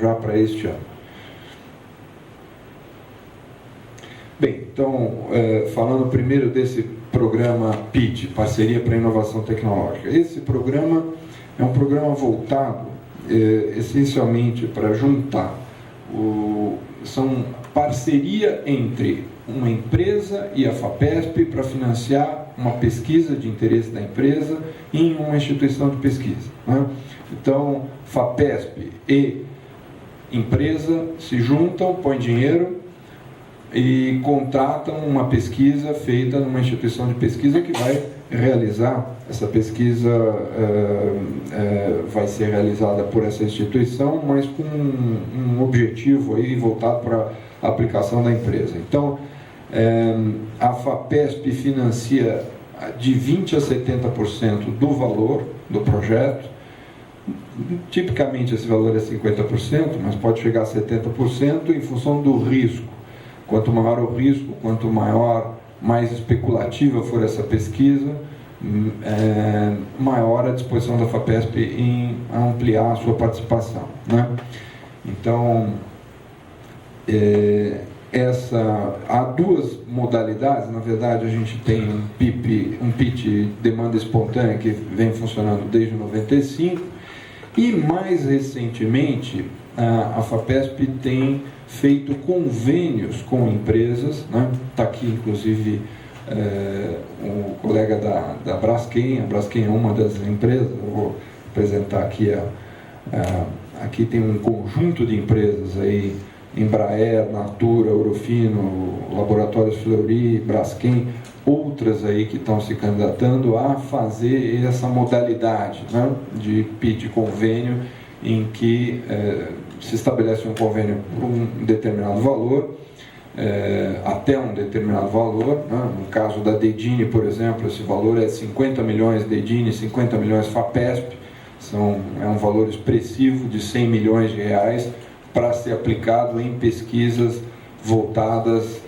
já para este ano. Bem, então, falando primeiro desse programa PIT, Parceria para a Inovação Tecnológica. Esse programa é um programa voltado essencialmente para juntar, são parceria entre uma empresa e a FAPESP para financiar uma pesquisa de interesse da empresa em uma instituição de pesquisa, né? Então, FAPESP e empresa se juntam, põem dinheiro e contratam uma pesquisa feita numa instituição de pesquisa que vai realizar essa pesquisa, vai ser realizada por essa instituição, mas com um objetivo aí voltado para a aplicação da empresa. Então, a FAPESP financia de 20% a 70% do valor do projeto. Tipicamente esse valor é 50%, mas pode chegar a 70% em função do risco. Quanto maior o risco, quanto mais especulativa for essa pesquisa, maior a disposição da FAPESP em ampliar a sua participação, né? Então, há duas modalidades. Na verdade, a gente tem um PIT demanda espontânea que vem funcionando desde 95 e, mais recentemente, a FAPESP tem feito convênios com empresas, né? Está aqui, inclusive, o colega da Braskem. A Braskem é uma das empresas. Eu vou apresentar aqui, aqui tem um conjunto de empresas aí, Embraer, Natura, Ourofino, Laboratórios Fleury, Braskem, outras aí que estão se candidatando a fazer essa modalidade, né, de PIT convênio, em que se estabelece um convênio por um determinado valor, até um determinado valor, né? No caso da Dedini, por exemplo, esse valor é 50 milhões Dedini, 50 milhões FAPESP, é um valor expressivo de 100 milhões de reais para ser aplicado em pesquisas voltadas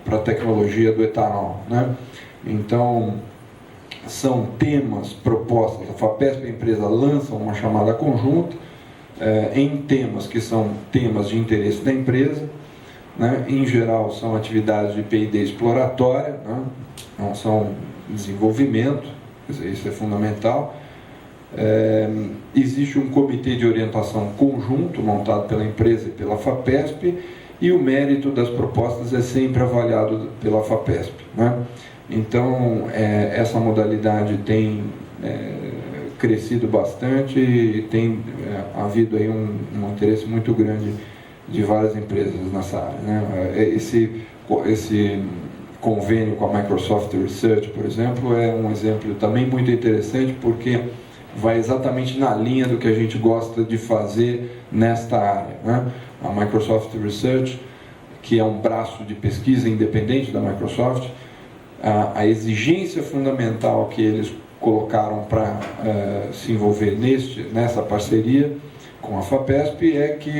para a tecnologia do etanol, né? Então, são temas propostos. A FAPESP e a empresa lançam uma chamada conjunta em temas que são temas de interesse da empresa, né? Em geral, são atividades de P&D exploratória, né? Não são desenvolvimento, quer dizer, isso é fundamental. Existe um comitê de orientação conjunto montado pela empresa e pela FAPESP, e o mérito das propostas é sempre avaliado pela FAPESP, né? Então, essa modalidade tem crescido bastante e tem havido aí um interesse muito grande de várias empresas nessa área, né? Esse convênio com a Microsoft Research, por exemplo, é um exemplo também muito interessante, porque vai exatamente na linha do que a gente gosta de fazer nesta área, né? A Microsoft Research, que é um braço de pesquisa independente da Microsoft, a exigência fundamental que eles colocaram para se envolver nessa parceria com a FAPESP é que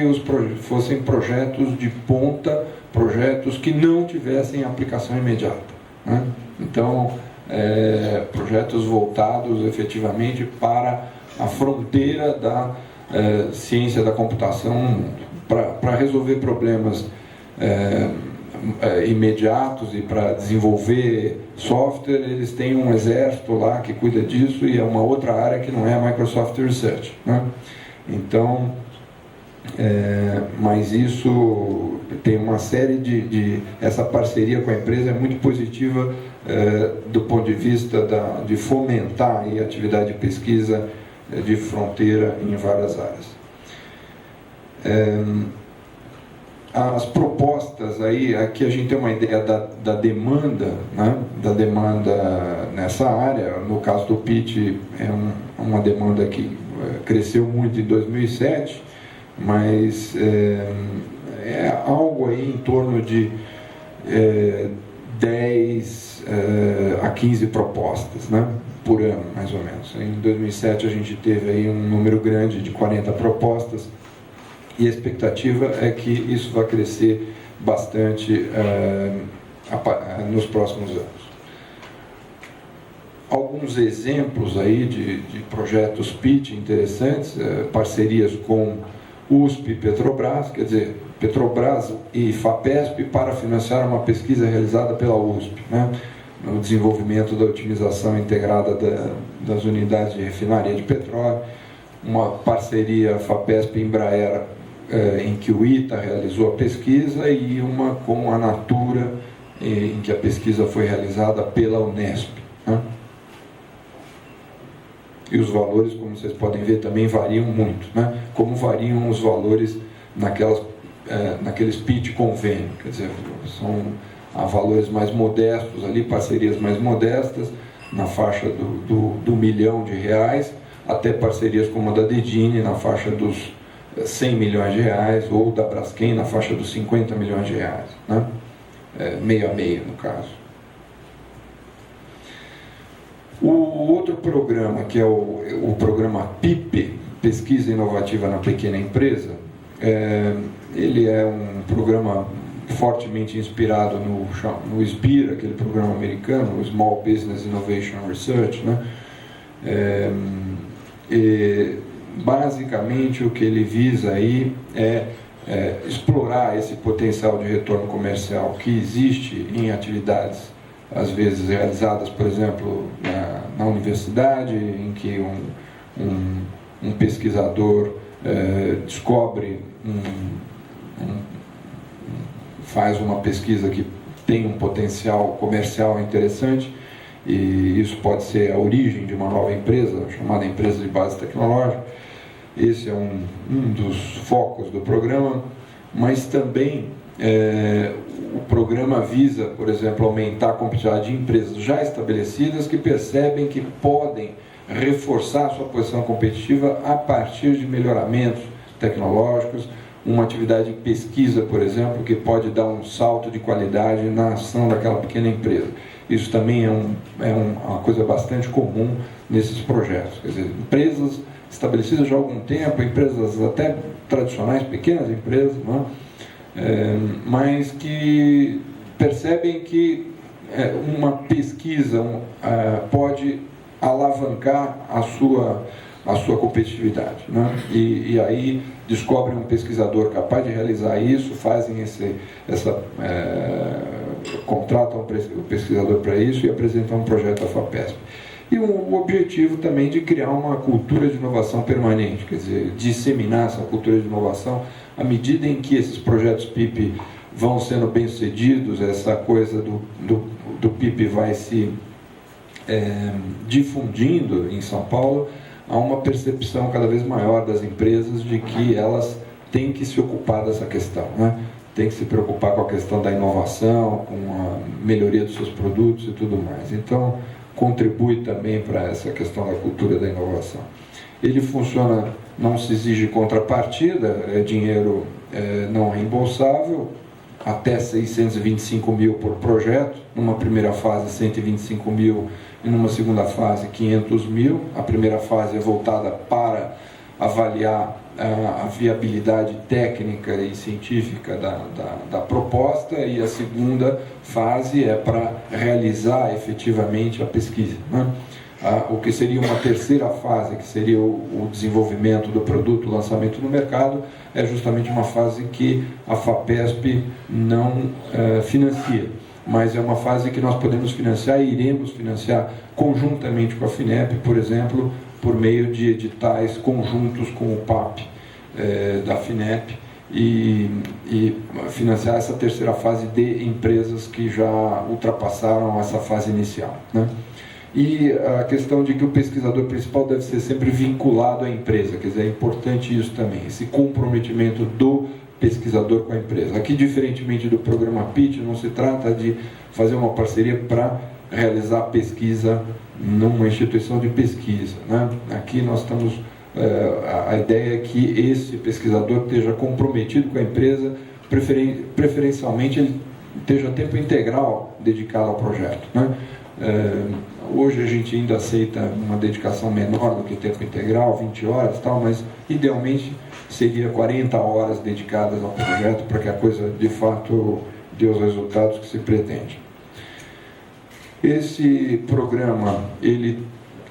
fossem projetos de ponta, projetos que não tivessem aplicação imediata, né? Então, projetos voltados efetivamente para a fronteira da ciência da computação no mundo, para resolver problemas imediatos e para desenvolver software. Eles têm um exército lá que cuida disso, e é uma outra área que não é a Microsoft Research, né? Então, mas isso tem uma série essa parceria com a empresa é muito positiva do ponto de vista de fomentar aí a atividade de pesquisa de fronteira em várias áreas. As propostas aí, aqui a gente tem uma ideia da demanda, né? Da demanda nessa área. No caso do PIT, é uma demanda que cresceu muito em 2007, mas é algo aí em torno de 10 a 15 propostas, né? Por ano, mais ou menos. Em 2007 a gente teve aí um número grande de 40 propostas, e a expectativa é que isso vai crescer bastante nos próximos anos. Alguns exemplos aí de projetos PIT interessantes, parcerias com USP e Petrobras, quer dizer, Petrobras e FAPESP para financiar uma pesquisa realizada pela USP, né, no desenvolvimento da otimização integrada das unidades de refinaria de petróleo, uma parceria FAPESP-Embraer, em que o ITA realizou a pesquisa, e uma com a Natura, em que a pesquisa foi realizada pela Unesp, né? E os valores, como vocês podem ver, também variam muito, né? Como variam os valores naqueles pitch convênio, quer dizer, são valores mais modestos ali, parcerias mais modestas, na faixa do R$ 1 milhão, até parcerias como a da Dedini, na faixa dos R$ 100 milhões, ou da Braskem, na faixa dos R$ 50 milhões, né? Meio a meio, no caso. O outro programa, que é o programa PIP, Pesquisa Inovativa na Pequena Empresa, ele é um programa fortemente inspirado no SBIR, aquele programa americano, o Small Business Innovation Research, né? E basicamente o que ele visa aí é explorar esse potencial de retorno comercial que existe em atividades, às vezes realizadas, por exemplo, na universidade, em que um pesquisador descobre, faz uma pesquisa que tem um potencial comercial interessante, e isso pode ser a origem de uma nova empresa, chamada empresa de base tecnológica. Esse é um dos focos do programa, mas também o programa visa, por exemplo, aumentar a competitividade de empresas já estabelecidas que percebem que podem reforçar sua posição competitiva a partir de melhoramentos tecnológicos, uma atividade de pesquisa, por exemplo, que pode dar um salto de qualidade na ação daquela pequena empresa. Isso também é uma coisa bastante comum nesses projetos. Quer dizer, empresas estabelecidas já há algum tempo, empresas até tradicionais, pequenas empresas, não é? Mas que percebem que uma pesquisa pode alavancar a sua competitividade, né? E aí descobrem um pesquisador capaz de realizar isso, contratam o pesquisador para isso e apresentam um projeto à FAPESP. E o objetivo também de criar uma cultura de inovação permanente, quer dizer, disseminar essa cultura de inovação à medida em que esses projetos PIP vão sendo bem-sucedidos, essa coisa do PIP vai se difundindo em São Paulo. Há uma percepção cada vez maior das empresas de que elas têm que se ocupar dessa questão, né? Tem que se preocupar com a questão da inovação, com a melhoria dos seus produtos e tudo mais. Então, contribui também para essa questão da cultura da inovação. Ele funciona, não se exige contrapartida, é dinheiro não reembolsável, até 625 mil por projeto, numa primeira fase 125 mil e numa segunda fase 500 mil. A primeira fase é voltada para avaliar a viabilidade técnica e científica da proposta, e a segunda fase é para realizar efetivamente a pesquisa, né? O que seria uma terceira fase, que seria o desenvolvimento do produto, o lançamento no mercado, é justamente uma fase que a FAPESP não financia, mas é uma fase que nós podemos financiar e iremos financiar conjuntamente com a FINEP, por exemplo, por meio de editais conjuntos com o PAP da FINEP, e financiar essa terceira fase de empresas que já ultrapassaram essa fase inicial, né? E a questão de que o pesquisador principal deve ser sempre vinculado à empresa, quer dizer, é importante isso também, esse comprometimento do pesquisador com a empresa. Aqui, diferentemente do programa PIT, não se trata de fazer uma parceria para realizar pesquisa numa instituição de pesquisa, né? Aqui nós estamos, a ideia é que esse pesquisador esteja comprometido com a empresa, preferencialmente ele esteja tempo integral dedicado ao projeto, né? Hoje a gente ainda aceita uma dedicação menor do que tempo integral, 20 horas e tal, mas idealmente seria 40 horas dedicadas ao projeto para que a coisa de fato dê os resultados que se pretende. Esse programa, ele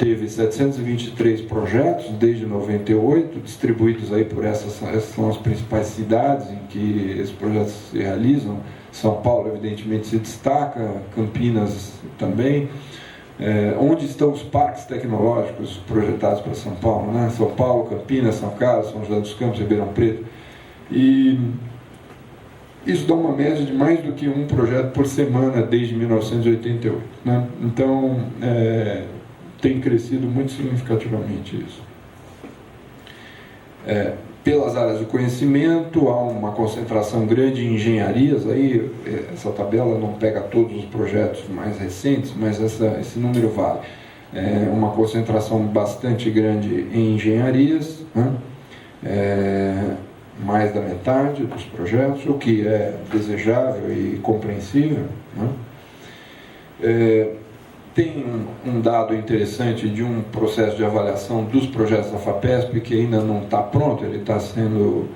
teve 723 projetos desde 98, distribuídos aí por essas são as principais cidades em que esses projetos se realizam. São Paulo, evidentemente, se destaca, Campinas também. Onde estão os parques tecnológicos projetados para São Paulo, né? São Paulo, Campinas, São Carlos, São José dos Campos, Ribeirão Preto. E isso dá uma média de mais do que um projeto por semana desde 1988, né? Então, tem crescido muito significativamente isso. Pelas áreas do conhecimento, há uma concentração grande em engenharias. Aí, essa tabela não pega todos os projetos mais recentes, mas esse número vale. Uma concentração bastante grande em engenharias, né? Mais da metade dos projetos, o que é desejável e compreensível, né? Tem um dado interessante de um processo de avaliação dos projetos da FAPESP, que ainda não está pronto, ele está sendo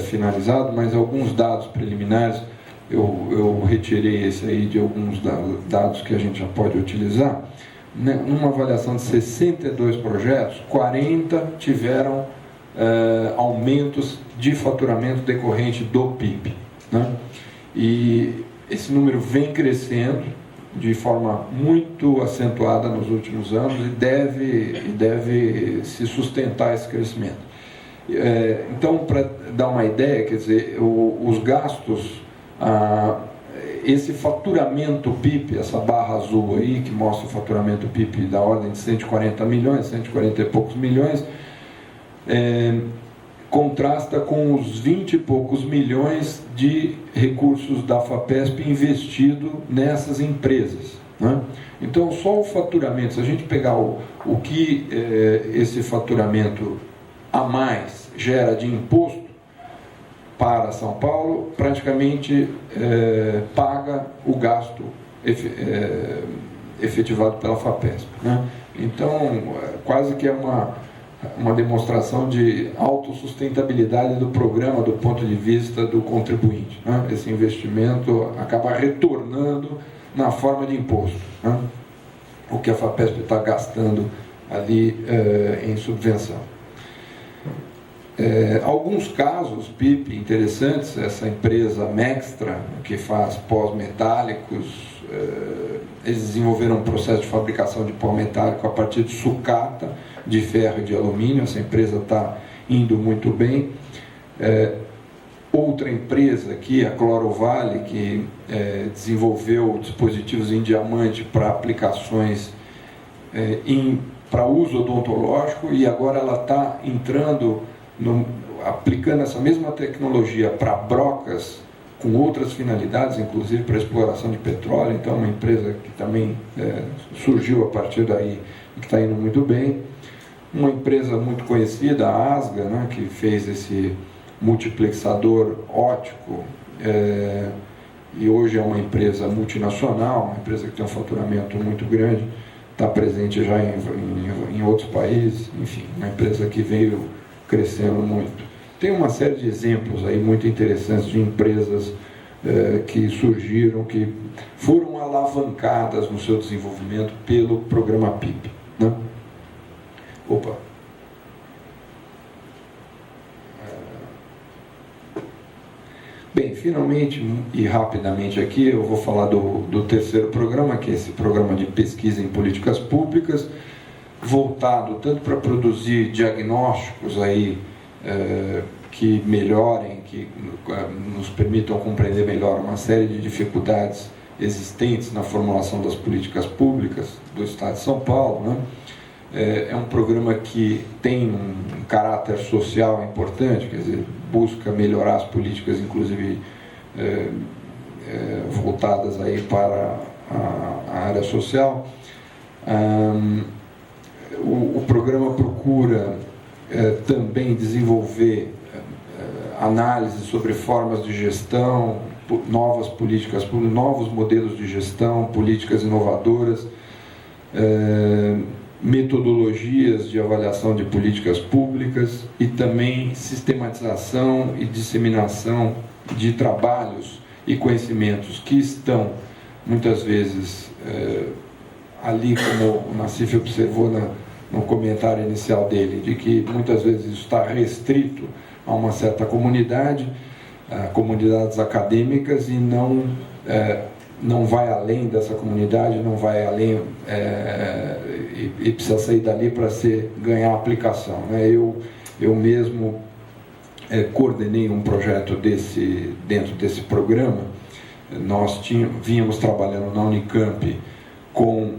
finalizado, mas alguns dados preliminares, eu retirei esse aí de alguns dados que a gente já pode utilizar. Numa avaliação de 62 projetos, 40 tiveram aumentos de faturamento decorrente do PIB, né? E esse número vem crescendo de forma muito acentuada nos últimos anos e deve se sustentar esse crescimento. Então, para dar uma ideia, quer dizer, os gastos, esse faturamento PIB, essa barra azul aí, que mostra o faturamento PIB da ordem de 140 milhões, 140 e poucos milhões, contrasta com os 20 e poucos milhões de recursos da FAPESP investido nessas empresas, né? Então, só o faturamento, se a gente pegar o que esse faturamento a mais gera de imposto para São Paulo, praticamente paga o gasto efetivado pela FAPESP, né? Então, quase que é uma demonstração de autossustentabilidade do programa do ponto de vista do contribuinte, né? Esse investimento acaba retornando na forma de imposto, né? O que a FAPESP está gastando ali em subvenção. Alguns casos PIP interessantes, essa empresa Mextra, que faz pós metálicos, eles desenvolveram um processo de fabricação de pó metálico a partir de sucata de ferro e de alumínio. Essa empresa está indo muito bem. Outra empresa aqui, a Clorovale, que desenvolveu dispositivos em diamante para aplicações para uso odontológico, e agora ela está entrando, aplicando essa mesma tecnologia para brocas com outras finalidades, inclusive para exploração de petróleo. Então, uma empresa que também surgiu a partir daí e que está indo muito bem. Uma empresa muito conhecida, a Asga, né, que fez esse multiplexador óptico, e hoje é uma empresa multinacional, uma empresa que tem um faturamento muito grande, está presente já em outros países, enfim, uma empresa que veio crescendo muito. Tem uma série de exemplos aí muito interessantes de empresas que surgiram, que foram alavancadas no seu desenvolvimento pelo programa PIP, né? Opa! Bem, finalmente e rapidamente aqui eu vou falar do terceiro programa, que é esse programa de pesquisa em políticas públicas, voltado tanto para produzir diagnósticos aí, que melhorem, que nos permitam compreender melhor uma série de dificuldades existentes na formulação das políticas públicas do Estado de São Paulo, né? É um programa que tem um caráter social importante, quer dizer, busca melhorar as políticas, inclusive voltadas aí para a área social. O programa procura também desenvolver análise sobre formas de gestão, novas políticas públicas, novos modelos de gestão, políticas inovadoras, metodologias de avaliação de políticas públicas e também sistematização e disseminação de trabalhos e conhecimentos que estão, muitas vezes, ali, como o Nassif observou no comentário inicial dele, de que muitas vezes isso está restrito a uma certa comunidade, comunidades acadêmicas, e não vai além dessa comunidade, não vai além e precisa sair dali para ganhar aplicação, né? Eu mesmo coordenei um projeto dentro desse programa. Nós vínhamos trabalhando na Unicamp com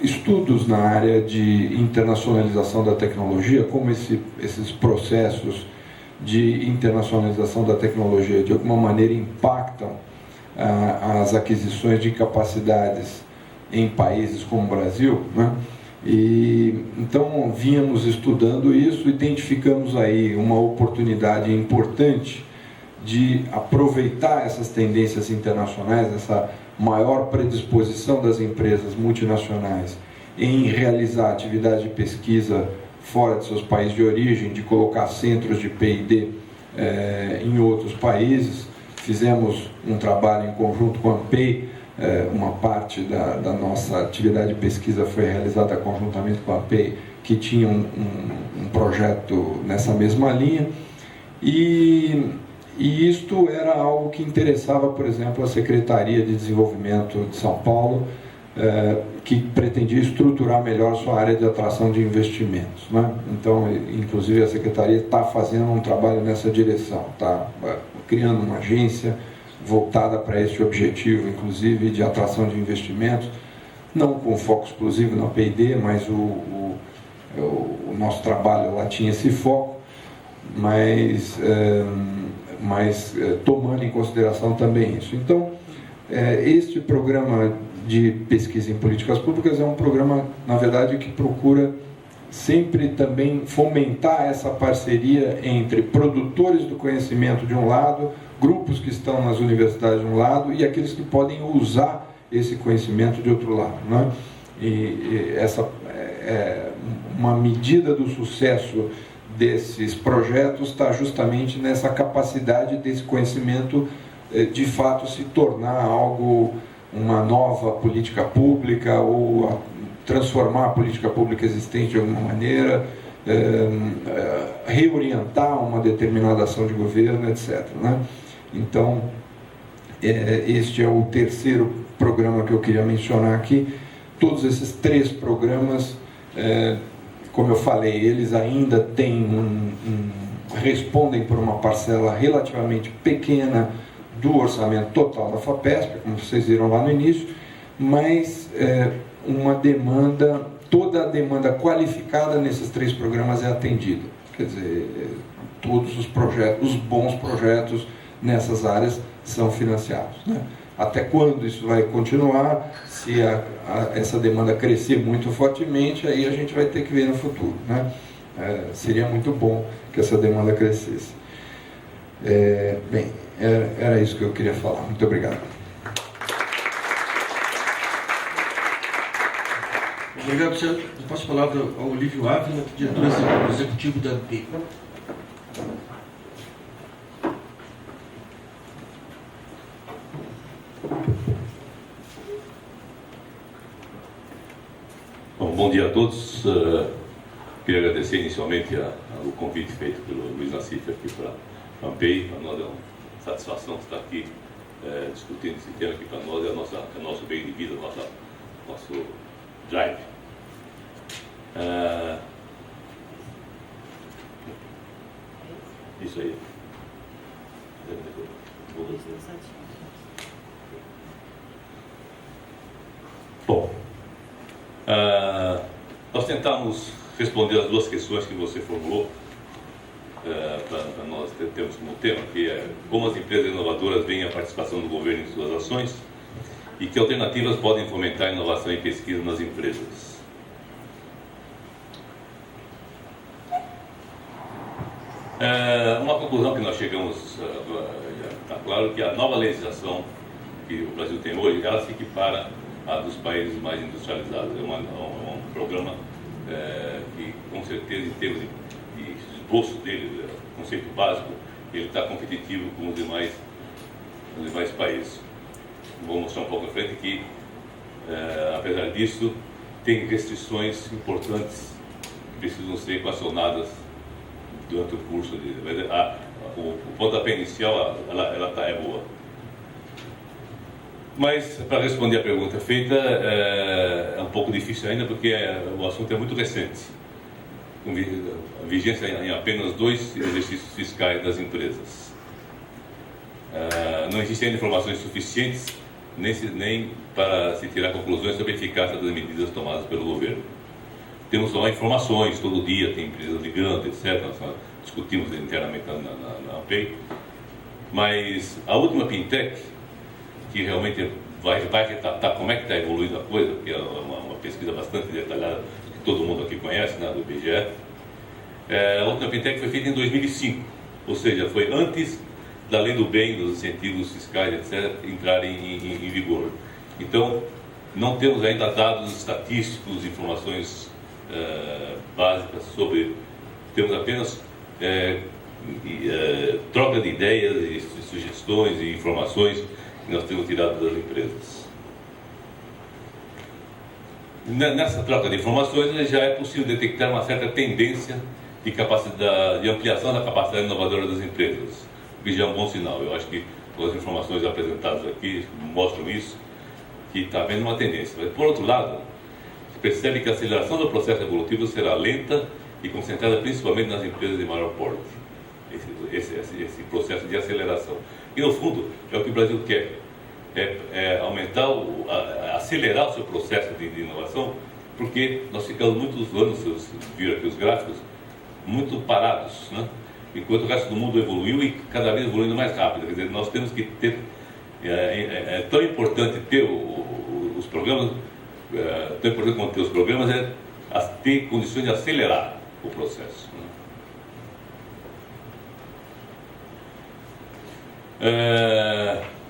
estudos na área de internacionalização da tecnologia, como esses processos de internacionalização da tecnologia de alguma maneira impactam as aquisições de capacidades em países como o Brasil, né? E então vínhamos estudando isso, identificamos aí uma oportunidade importante de aproveitar essas tendências internacionais, essa maior predisposição das empresas multinacionais em realizar atividade de pesquisa fora de seus países de origem, de colocar centros de P&D em outros países. Fizemos um trabalho em conjunto com a ANPEI, uma parte da nossa atividade de pesquisa foi realizada conjuntamente com a ANPEI, que tinha um projeto nessa mesma linha, e isto era algo que interessava, por exemplo, a Secretaria de Desenvolvimento de São Paulo, que pretendia estruturar melhor sua área de atração de investimentos, né? Então, inclusive, a Secretaria está fazendo um trabalho nessa direção, está criando uma agência voltada para esse objetivo, inclusive, de atração de investimentos, não com foco exclusivo na P&D, mas o nosso trabalho lá tinha esse foco, mas tomando em consideração também isso. Então, este programa de pesquisa em políticas públicas é um programa, na verdade, que procura sempre também fomentar essa parceria entre produtores do conhecimento de um lado, grupos que estão nas universidades de um lado e aqueles que podem usar esse conhecimento de outro lado, né? E essa uma medida do sucesso desses projetos está justamente nessa capacidade desse conhecimento de fato se tornar algo, uma nova política pública, ou transformar a política pública existente de alguma maneira, reorientar uma determinada ação de governo, etc., né? Então, este é o terceiro programa que eu queria mencionar aqui. Todos esses três programas, como eu falei, eles ainda têm respondem por uma parcela relativamente pequena do orçamento total da FAPESP, como vocês viram lá no início, mas uma demanda, toda a demanda qualificada nesses três programas é atendida. Quer dizer, todos os projetos, os bons projetos nessas áreas são financiados, né? Até quando isso vai continuar? Se essa demanda crescer muito fortemente, aí a gente vai ter que ver no futuro, né? Seria muito bom que essa demanda crescesse. Bem, era isso que eu queria falar. Muito obrigado. Obrigado, senhor. Eu passo a palavra ao Olívio Ávila, diretor executivo da ANPEI. Bom dia a todos. Queria agradecer inicialmente o convite feito pelo Luiz Nassif aqui para a ANPEI. Para nós é uma satisfação estar aqui discutindo esse tema, que para nós é nosso bem de vida, nosso drive. Isso aí. Bom, nós tentamos responder as duas questões que você formulou para nós termos como tema, que é como as empresas inovadoras veem a participação do governo em suas ações e que alternativas podem fomentar a inovação e pesquisa nas empresas. Uma conclusão que nós chegamos, está claro que a nova legislação que o Brasil tem hoje, ela se equipara à dos países mais industrializados. É um programa que, com certeza, em termos de esboço dele, conceito básico, ele está competitivo com os demais países. Vou mostrar um pouco na frente que, apesar disso, tem restrições importantes que precisam ser equacionadas durante o curso. O pontapé inicial é boa. Mas, para responder a pergunta feita, é um pouco difícil ainda, porque o assunto é muito recente. Com vigência em apenas 2 exercícios fiscais das empresas. Não existem ainda informações suficientes nem para se tirar conclusões sobre a eficácia das medidas tomadas pelo governo. Temos só informações, todo dia tem empresas ligando, etc. Nós discutimos internamente na APEI. Mas a última Pintec, que realmente vai retratar como é que está evoluindo a coisa, que é uma pesquisa bastante detalhada, que todo mundo aqui conhece, né, do IBGE. A última Pintec foi feita em 2005, ou seja, foi antes da lei do bem, dos incentivos fiscais, etc., entrarem em vigor. Então, não temos ainda dados estatísticos, informações básicas sobre... Temos apenas troca de ideias e sugestões e informações que nós temos tirado das empresas. Nessa troca de informações já é possível detectar uma certa tendência de ampliação da capacidade inovadora das empresas, o que já é um bom sinal. Eu acho que as informações apresentadas aqui mostram isso, que está havendo uma tendência. Mas, por outro lado, se percebe que a aceleração do processo evolutivo será lenta e concentrada principalmente nas empresas de maior porte. Esse processo de aceleração. E, no fundo, é o que o Brasil quer. É aumentar, acelerar o seu processo de inovação, porque nós ficamos muitos anos, vocês viram aqui os gráficos, muito parados, né? Enquanto o resto do mundo evoluiu e cada vez evoluindo mais rápido. Quer dizer, nós temos que ter... É tão importante ter os programas, tão importante quanto ter os programas é ter condições de acelerar o processo, né?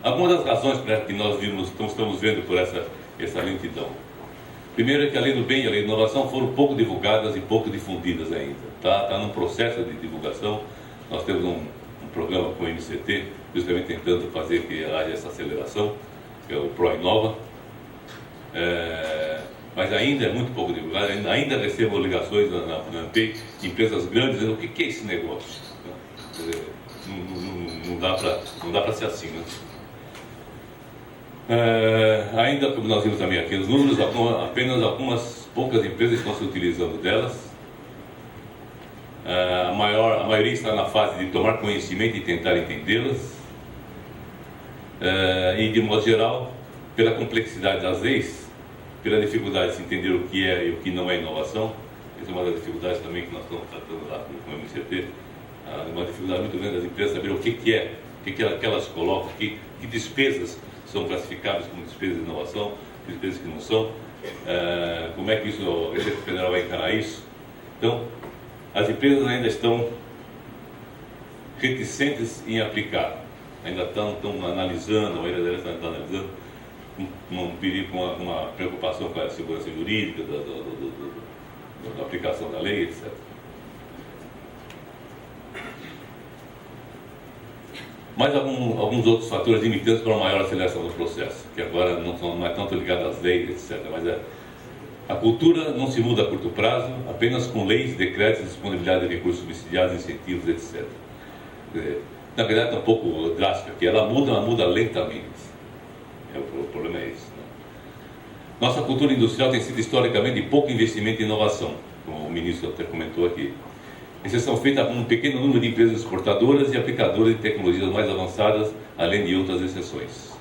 Algumas das razões que nós estamos vendo por essa lentidão. Primeiro é que a lei do bem e a lei da inovação foram pouco divulgadas e pouco difundidas ainda. Está num processo de divulgação. Nós temos um programa com o MCT, justamente tentando fazer que haja essa aceleração, que é o ProInova. Mas ainda é muito pouco divulgado, ainda recebo ligações na ANPEI de empresas grandes dizendo o que é esse negócio. Quer dizer, não dá para ser assim, né? Ainda, como nós vimos também aqui nos números, apenas algumas poucas empresas estão se utilizando delas. A maioria está na fase de tomar conhecimento e tentar entendê-las. E, de modo geral, pela complexidade das leis, pela dificuldade de se entender o que é e o que não é inovação, essa é uma das dificuldades também que nós estamos tratando lá com o MCT, uma dificuldade muito grande das empresas saber o que é, o que elas colocam, que despesas são classificáveis como despesas de inovação, despesas que não são, como é que a Receita Federal vai encarar isso. Então, as empresas ainda estão reticentes em aplicar, ainda estão analisando, com uma preocupação com a segurança jurídica, da aplicação da lei, etc. Mas alguns outros fatores limitantes para uma maior aceleração do processo, que agora não é tanto ligado às leis, etc. Mas a cultura não se muda a curto prazo, apenas com leis, decretos, disponibilidade de recursos subsidiados, incentivos, etc. Na verdade, está um pouco drástica, que ela muda lentamente. O problema é esse. Né? Nossa cultura industrial tem sido historicamente de pouco investimento em inovação, como o ministro até comentou aqui. Exceção feita por um pequeno número de empresas exportadoras e aplicadoras de tecnologias mais avançadas, além de outras exceções.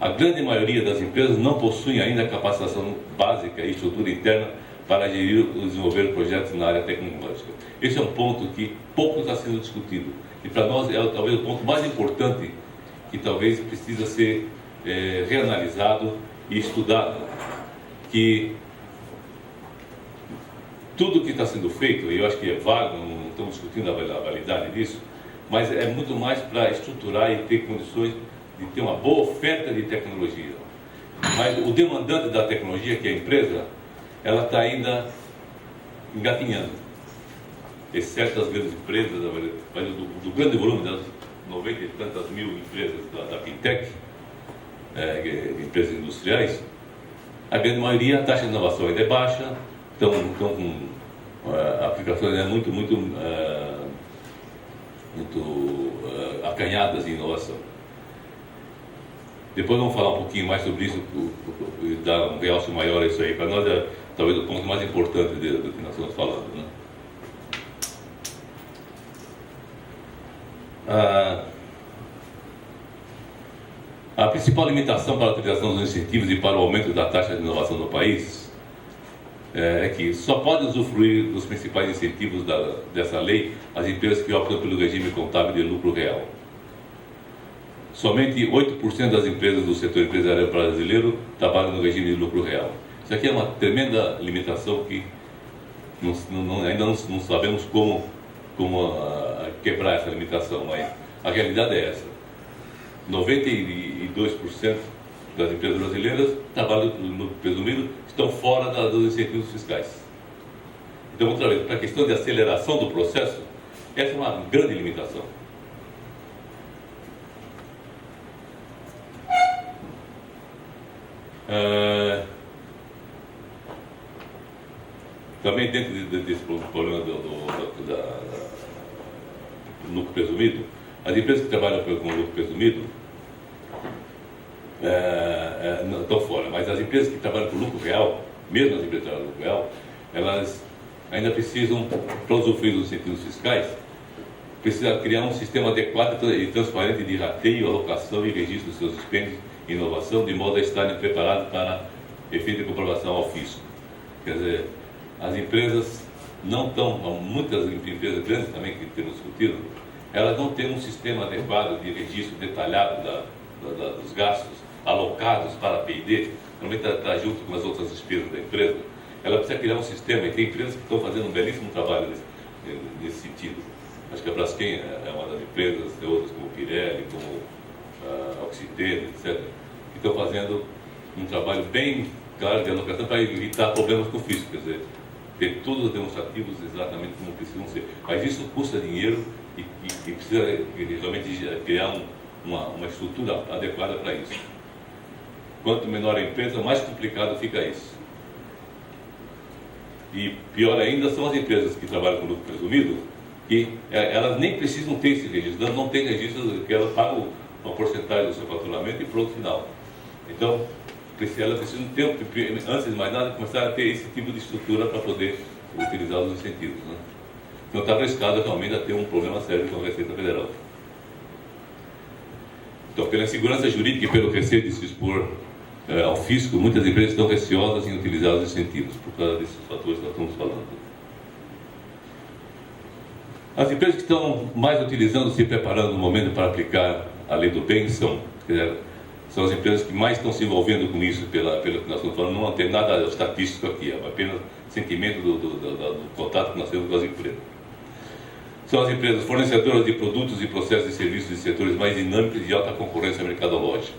A grande maioria das empresas não possuem ainda capacitação básica e estrutura interna para gerir ou desenvolver projetos na área tecnológica. Esse é um ponto que pouco está sendo discutido. E para nós é talvez o ponto mais importante que talvez precisa ser reanalisado e estudado. Que tudo que está sendo feito, e eu acho que é válido, não estamos discutindo a validade disso, mas é muito mais para estruturar e ter condições de ter uma boa oferta de tecnologia. Mas o demandante da tecnologia, que é a empresa, ela está ainda engatinhando. Exceto as grandes empresas, mas do grande volume das 90 e tantas mil empresas da Pintec, empresas industriais, a grande maioria, a taxa de inovação ainda é baixa, estão com aplicações muito acanhadas em inovação. Depois vamos falar um pouquinho mais sobre isso e dar um realce maior a isso aí. Para nós é talvez o ponto mais importante do que nós estamos falando, né? A principal limitação para a utilização dos incentivos e para o aumento da taxa de inovação no país é que só podem usufruir dos principais incentivos dessa lei as empresas que optam pelo regime contábil de lucro real. Somente 8% das empresas do setor empresarial brasileiro trabalham no regime de lucro real. Isso aqui é uma tremenda limitação que ainda não sabemos como quebrar essa limitação, mas a realidade é essa. 92% das empresas brasileiras trabalham no lucro presumido, estão fora dos incentivos fiscais. Então, outra vez, para a questão de aceleração do processo, essa é uma grande limitação. Também dentro desse problema do lucro presumido, as empresas que trabalham com lucro presumido não estão fora, mas as empresas que trabalham com lucro real, mesmo as empresas que trabalham com lucro real, elas ainda precisam, para usufruir dos incentivos fiscais, precisa criar um sistema adequado e transparente de rateio, alocação e registro dos seus dispêndios e inovação, de modo a estarem preparados para efeito de comprovação ao fisco. Quer dizer, as empresas não estão, muitas empresas grandes também que temos discutido, elas não têm um sistema adequado de registro detalhado dos gastos alocados para a P&D, normalmente está junto com as outras despesas da empresa. Ela precisa criar um sistema, e tem empresas que estão fazendo um belíssimo trabalho nesse sentido. Acho que a Braskem é uma das empresas, tem outras como Pirelli, como Oxiteno, etc., que estão fazendo um trabalho bem claro de alocação para evitar problemas com o fisco, quer dizer, ter todos os demonstrativos exatamente como precisam ser. Mas isso custa dinheiro e precisa realmente criar uma estrutura adequada para isso. Quanto menor a empresa, mais complicado fica isso. E pior ainda são as empresas que trabalham com lucro presumido, que elas nem precisam ter esse registro, não tem registro, que elas pagam uma porcentagem do seu faturamento e pronto, final. Então, elas precisam ter, antes de mais nada, começar a ter esse tipo de estrutura para poder utilizar os incentivos, né? Então está arriscado realmente a ter um problema sério com a Receita Federal. Então, pela insegurança jurídica e pelo receio de se expor ao fisco, muitas empresas estão receosas em utilizar os incentivos, por causa desses fatores que nós estamos falando. As empresas que estão mais utilizando, se preparando no momento para aplicar a lei do bem são as empresas que mais estão se envolvendo com isso, pelo que nós estamos falando. Não tem nada estatístico aqui, é apenas sentimento do contato que nós temos com as empresas. São as empresas fornecedoras de produtos e processos e serviços de setores mais dinâmicos e de alta concorrência mercadológica.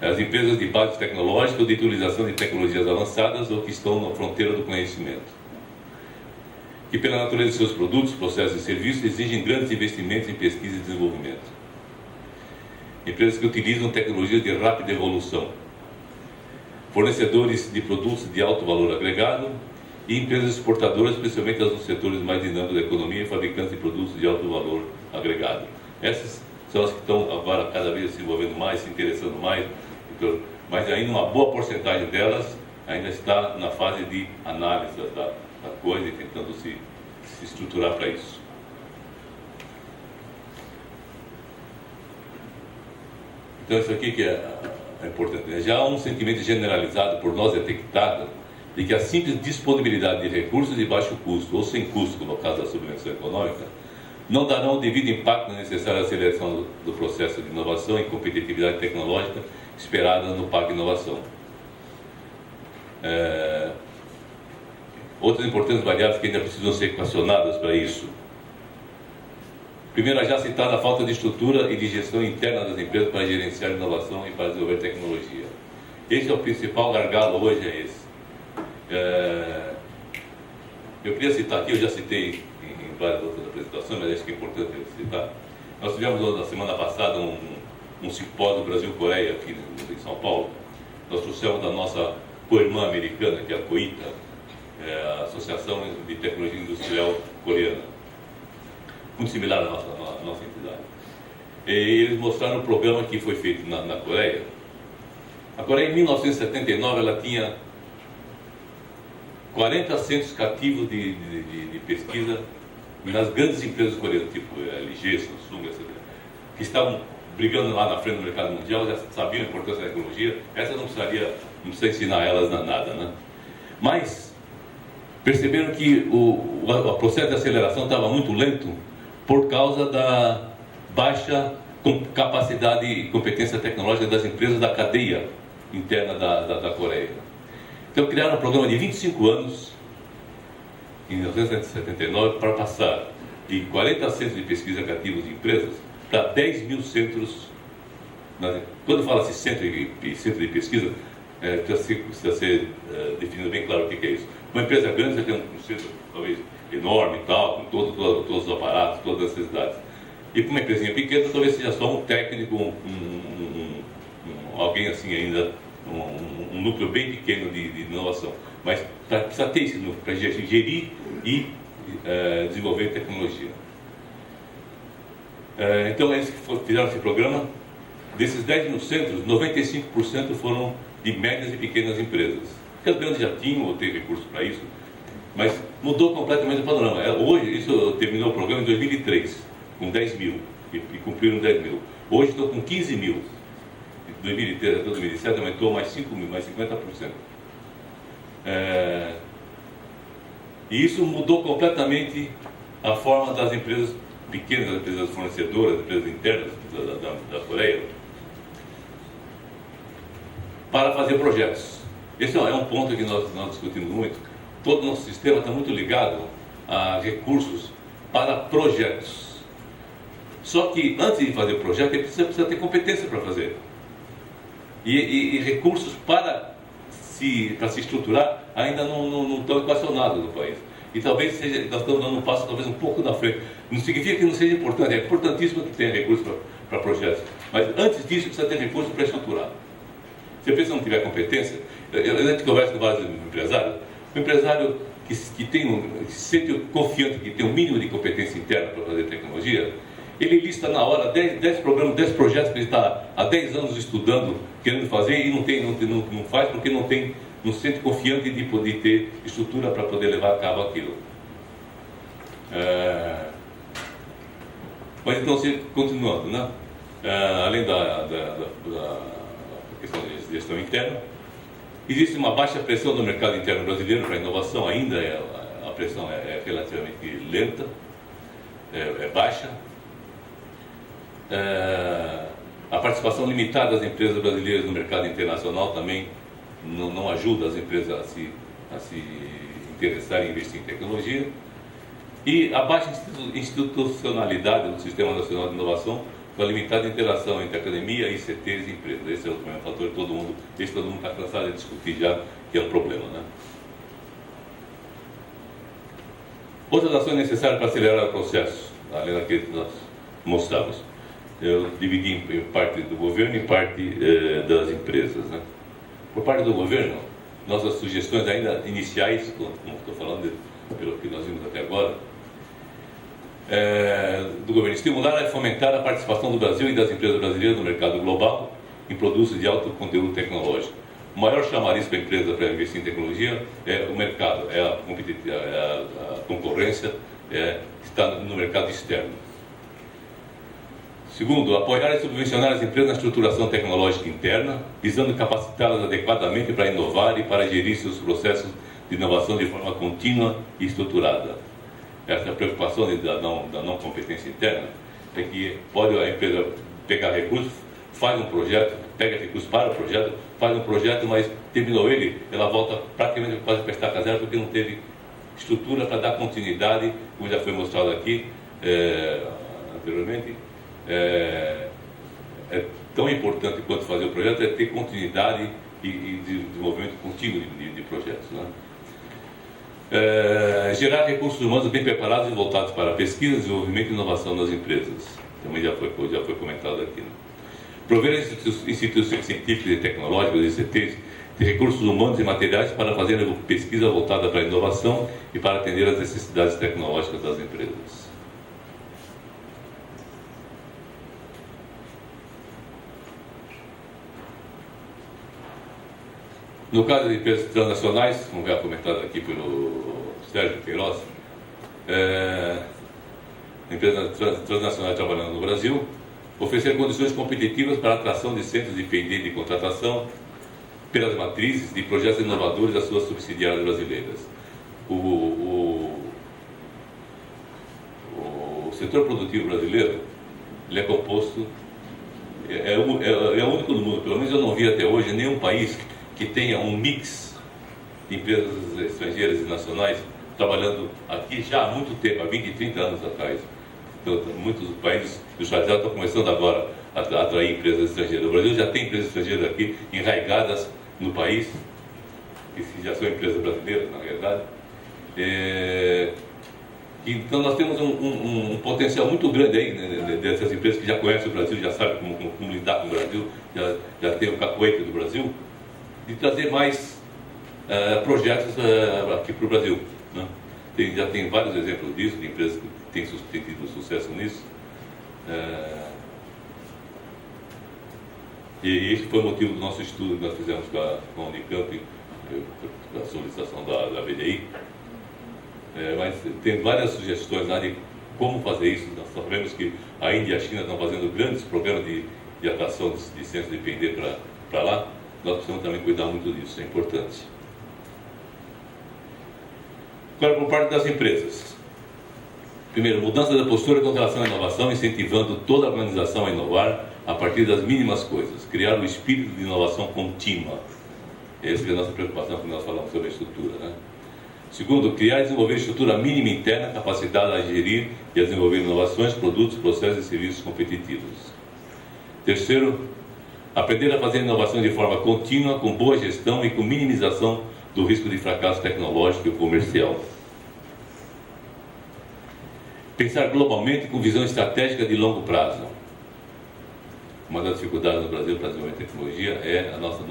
As empresas de base tecnológica ou de utilização de tecnologias avançadas ou que estão na fronteira do conhecimento, que pela natureza de seus produtos, processos e serviços exigem grandes investimentos em pesquisa e desenvolvimento. Empresas que utilizam tecnologias de rápida evolução, fornecedores de produtos de alto valor agregado e empresas exportadoras, especialmente as dos setores mais dinâmicos da economia e fabricantes de produtos de alto valor agregado. Essas são as que estão agora cada vez se envolvendo mais, se interessando mais, mas ainda uma boa porcentagem delas ainda está na fase de análise da coisa e tentando se estruturar para isso. Então isso aqui que é importante, né? Já há um sentimento generalizado por nós detectado de que a simples disponibilidade de recursos de baixo custo ou sem custo, como no caso da subvenção econômica, não darão o devido impacto na necessária aceleração do processo de inovação e competitividade tecnológica esperada no PAC Inovação. Outras importantes variáveis que ainda precisam ser equacionadas para isso. Primeiro, a já citada falta de estrutura e de gestão interna das empresas para gerenciar inovação e para desenvolver tecnologia. Esse é o principal gargalo hoje, é esse. Eu queria citar aqui, eu já citei em várias outras apresentações, mas acho que é importante citar. Nós tivemos na semana passada um simpósio Brasil-Coreia aqui em São Paulo, Nós trouxemos da nossa co-irmã americana, que é a COITA, a Associação de Tecnologia Industrial Coreana, muito similar à nossa entidade. E eles mostraram um programa que foi feito na Coreia. A Coreia, em 1979, ela tinha 40 centros cativos de pesquisa nas grandes empresas coreanas, tipo LG, Samsung, etc., que estavam brigando lá na frente do mercado mundial, já sabiam a importância da tecnologia. Essa não precisa ensinar elas nada, né? Mas perceberam que o processo de aceleração estava muito lento por causa da baixa capacidade e competência tecnológica das empresas da cadeia interna da Coreia. Então criaram um programa de 25 anos, em 1979, para passar de 40 centros de pesquisa cativos de empresas para 10 mil centros. Quando fala-se centro de pesquisa, precisa ser definido bem claro o que é isso. Uma empresa grande vai ter um centro talvez enorme e tal, com todos os aparatos, todas as necessidades. E para uma empresinha pequena, talvez seja só um técnico, alguém assim ainda, um núcleo bem pequeno de inovação. Mas precisa ter esse núcleo para gerir e desenvolver tecnologia. Então eles fizeram esse programa. Desses 10 mil centros, 95% foram de médias e pequenas empresas. Porque as grandes já tinham ou têm recursos para isso, mas mudou completamente o panorama. Hoje, isso terminou o programa em 2003, com 10 mil, e cumpriram 10 mil. Hoje estou com 15 mil. De 2003 até 2007 aumentou mais 5 mil, mais 50%. E isso mudou completamente a forma das empresas pequenas, das empresas fornecedoras, das empresas internas da Coreia, para fazer projetos. Esse é um ponto que nós discutimos muito. Todo o nosso sistema está muito ligado a recursos para projetos. Só que antes de fazer projeto, ele precisa ter competência para fazer. E recursos para se estruturar ainda não estão equacionados no país. E talvez nós estamos dando um passo talvez um pouco na frente. Não significa que não seja importante, é importantíssimo que tenha recursos para projetos. Mas antes disso precisa ter recursos para estruturar. Se a pessoa não tiver competência, a gente conversa com vários empresários, o empresário que se sente confiante, que tem um mínimo de competência interna para fazer tecnologia, ele lista na hora 10 programas, 10 projetos que ele está há 10 anos estudando, querendo fazer e não faz porque não se sente confiante de poder ter estrutura para poder levar a cabo aquilo. Mas então, continuando, né? Além da questão de gestão interna, existe uma baixa pressão no mercado interno brasileiro para a inovação, ainda a pressão é relativamente lenta, é baixa. A participação limitada das empresas brasileiras no mercado internacional também não ajuda as empresas a se interessarem em investir em tecnologia. E a baixa institucionalidade do Sistema Nacional de Inovação, com a limitada interação entre academia, ICTs e empresas. Esse é o primeiro fator que todo mundo está cansado de discutir já, que é um problema, né? Outras ações necessárias para acelerar o processo, além daquilo que nós mostramos. Eu dividi em parte do governo e parte das empresas, né? Por parte do governo, nossas sugestões ainda iniciais, como estou falando pelo que nós vimos até agora, do governo, estimular e fomentar a participação do Brasil e das empresas brasileiras no mercado global em produtos de alto conteúdo tecnológico. O maior chamariz para a empresa para investir em tecnologia é o mercado, é a concorrência que está no mercado externo. Segundo, apoiar e subvencionar as empresas na estruturação tecnológica interna, visando capacitá-las adequadamente para inovar e para gerir seus processos de inovação de forma contínua e estruturada. Essa preocupação da não competência interna é que pode a empresa pegar recursos, faz um projeto, pega recursos para o projeto, faz um projeto, mas terminou ele, ela volta praticamente quase para estaca zero porque não teve estrutura para dar continuidade, como já foi mostrado aqui anteriormente. É tão importante quanto fazer o projeto é ter continuidade e desenvolvimento contínuo de projetos, né? Gerar recursos humanos bem preparados e voltados para pesquisa, desenvolvimento e inovação das empresas. Também já foi comentado aqui, né? prover as instituições científicas e tecnológicas, ICTs, de recursos humanos e materiais para fazer pesquisa voltada para a inovação e para atender às necessidades tecnológicas das empresas. No caso de empresas transnacionais, como já comentado aqui pelo Sérgio Queiroz, empresas transnacionais trabalhando no Brasil, oferecer condições competitivas para a atração de centros de P&D de contratação pelas matrizes de projetos inovadores das suas subsidiárias brasileiras. O setor produtivo brasileiro, ele é composto, é o único no mundo, pelo menos eu não vi até hoje nenhum país que tenha um mix de empresas estrangeiras e nacionais trabalhando aqui já há muito tempo, há 20, 30 anos atrás. Então, muitos países industrializados estão começando agora a atrair empresas estrangeiras. O Brasil já tem empresas estrangeiras aqui enraigadas no país, que já são empresas brasileiras, na realidade. Então nós temos um potencial muito grande aí, né, dessas empresas que já conhecem o Brasil, já sabem como lidar com o Brasil, já tem o capoeira do Brasil, de trazer mais projetos aqui para o Brasil, né? Já tem vários exemplos disso, de empresas que têm tido sucesso nisso. E esse foi o motivo do nosso estudo que nós fizemos com a Unicamp, com a solicitação da BDI. Mas tem várias sugestões lá de como fazer isso. Nós sabemos que a Índia e a China estão fazendo grandes programas de atração de centros de P&D para lá. Nós precisamos também cuidar muito disso, é importante. Agora, por parte das empresas. Primeiro, mudança da postura com relação à inovação, incentivando toda a organização a inovar a partir das mínimas coisas. Criar o espírito de inovação contínua. Essa é a nossa preocupação quando nós falamos sobre a estrutura, né? Segundo, criar e desenvolver estrutura mínima interna capacitada a gerir e a desenvolver inovações, produtos, processos e serviços competitivos. Terceiro, aprender a fazer inovação de forma contínua, com boa gestão e com minimização do risco de fracasso tecnológico e comercial. Pensar globalmente com visão estratégica de longo prazo. Uma das dificuldades no Brasil para desenvolver tecnologia é a nosso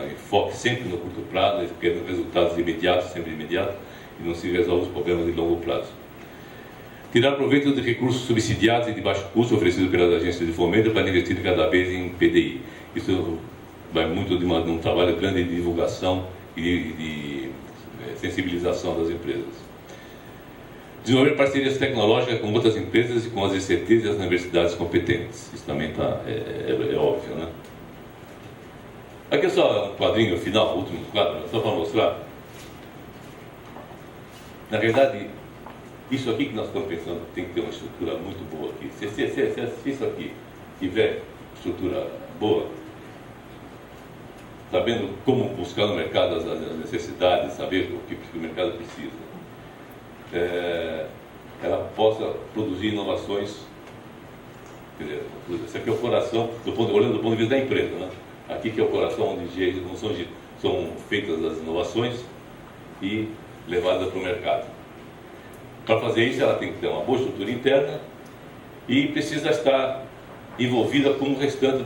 enfoque sempre no curto prazo, querendo resultados imediatos, sempre imediatos, e não se resolve os problemas de longo prazo. Tirar proveito de recursos subsidiados e de baixo custo oferecidos pelas agências de fomento para investir cada vez em PDI. Isso vai muito de um trabalho grande de divulgação e de sensibilização das empresas. Desenvolver parcerias tecnológicas com outras empresas e com as ICTs e as universidades competentes. Isso também é óbvio, né? Aqui é só um quadrinho final, o último quadro, só para mostrar. Na verdade, isso aqui que nós estamos pensando tem que ter uma estrutura muito boa aqui. Se isso aqui tiver estrutura boa, sabendo como buscar no mercado as necessidades, saber o que o mercado precisa, ela possa produzir inovações. Quer dizer, esse aqui é o coração, olhando do ponto de vista da empresa, né? Aqui que é o coração onde são feitas as inovações e levadas para o mercado. Para fazer isso, ela tem que ter uma boa estrutura interna e precisa estar envolvida com o restante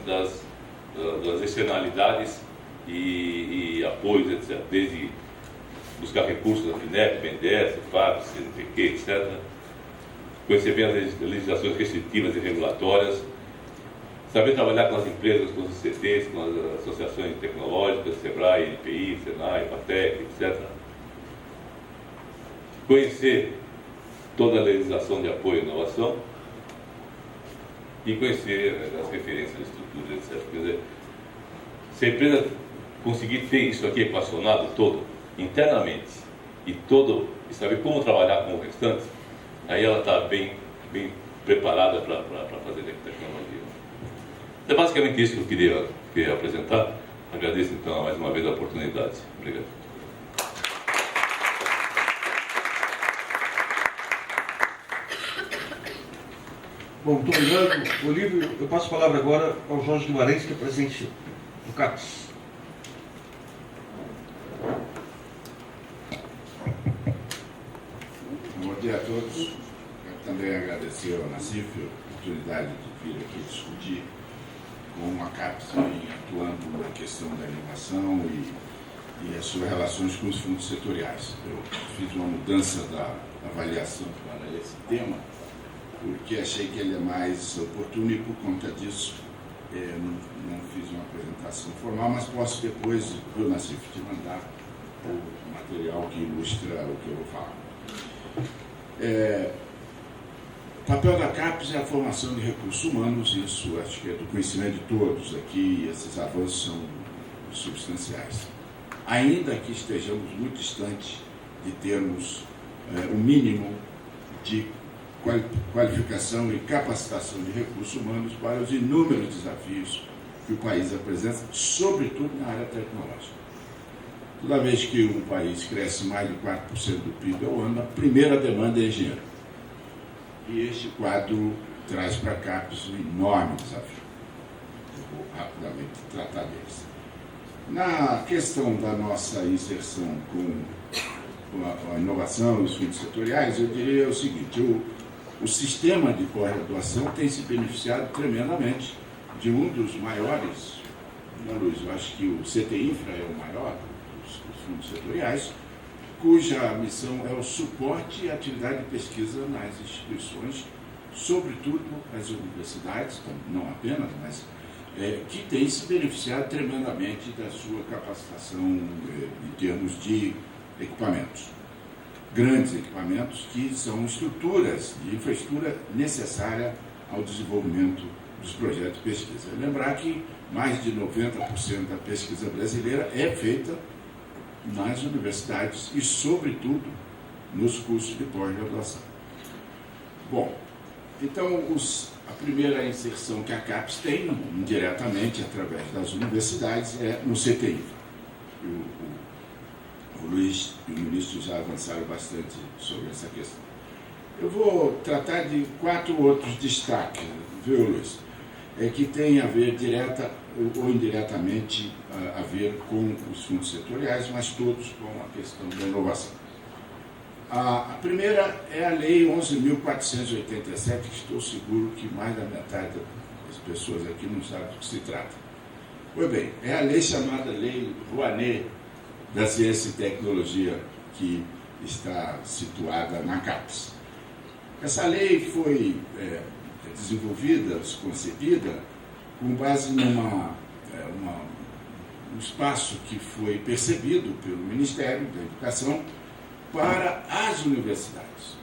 das externalidades e apoios, etc. Desde buscar recursos da FINEP, BNDES, FAP, CNPq, etc. Conhecer bem as legislações restritivas e regulatórias. Saber trabalhar com as empresas, com os ICTs, com as associações tecnológicas, SEBRAE, INPI, SENAI, FATEC, etc. Conhecer toda a legislação de apoio à inovação e conhecer as referências de estrutura, etc. Quer dizer, se a empresa conseguir ter isso aqui equacionado todo, internamente, e saber como trabalhar com o restante, aí ela está bem preparada para fazer tecnologia. É basicamente isso que eu queria apresentar. Agradeço então mais uma vez a oportunidade. Obrigado. Bom, muito obrigado, Olívio. Eu passo a palavra agora ao Jorge Guimarães, que é presidente do CAPES. Bom dia a todos. também agradecer ao Nassif a oportunidade de vir aqui discutir como a CAPES vem atuando na questão da inovação e as suas relações com os fundos setoriais. Eu fiz uma mudança da avaliação para esse tema, porque achei que ele é mais oportuno e, por conta disso, não fiz uma apresentação formal, mas posso depois, eu, Nassif, te mandar o material que ilustra o que eu vou falar. O papel da CAPES é a formação de recursos humanos, isso acho que é do conhecimento de todos aqui, e esses avanços são substanciais. Ainda que estejamos muito distantes de termos o mínimo de qualificação e capacitação de recursos humanos para os inúmeros desafios que o país apresenta, sobretudo na área tecnológica. Toda vez que um país cresce mais de 4% do PIB ao ano, a primeira demanda é engenheiro. E este quadro traz para a CAPES um enorme desafio. Eu vou rapidamente tratar deles. Na questão da nossa inserção com a inovação e os fundos setoriais, eu diria o seguinte: o sistema de pós-graduação tem se beneficiado tremendamente de um dos maiores, Luiz, eu acho que o CT Infra é o maior dos fundos setoriais, cuja missão é o suporte e atividade de pesquisa nas instituições, sobretudo as universidades, não apenas, mas que tem se beneficiado tremendamente da sua capacitação em termos de equipamentos. Grandes equipamentos que são estruturas de infraestrutura necessária ao desenvolvimento dos projetos de pesquisa. Lembrar que mais de 90% da pesquisa brasileira é feita nas universidades e, sobretudo, nos cursos de pós-graduação. Bom, então, a primeira inserção que a CAPES tem, indiretamente, através das universidades, é no CTI. O Luiz e o ministro já avançaram bastante sobre essa questão. Eu vou tratar de 4 outros destaques, viu, Luiz? Que tem a ver direta ou indiretamente a ver com os fundos setoriais, mas todos com a questão da inovação. A primeira é a Lei 11.487, que estou seguro que mais da metade das pessoas aqui não sabem do que se trata. Pois bem, é a lei chamada Lei Rouanet da Ciência e Tecnologia, que está situada na CAPES. Essa lei foi desenvolvida, concebida, com base num espaço que foi percebido pelo Ministério da Educação para as universidades.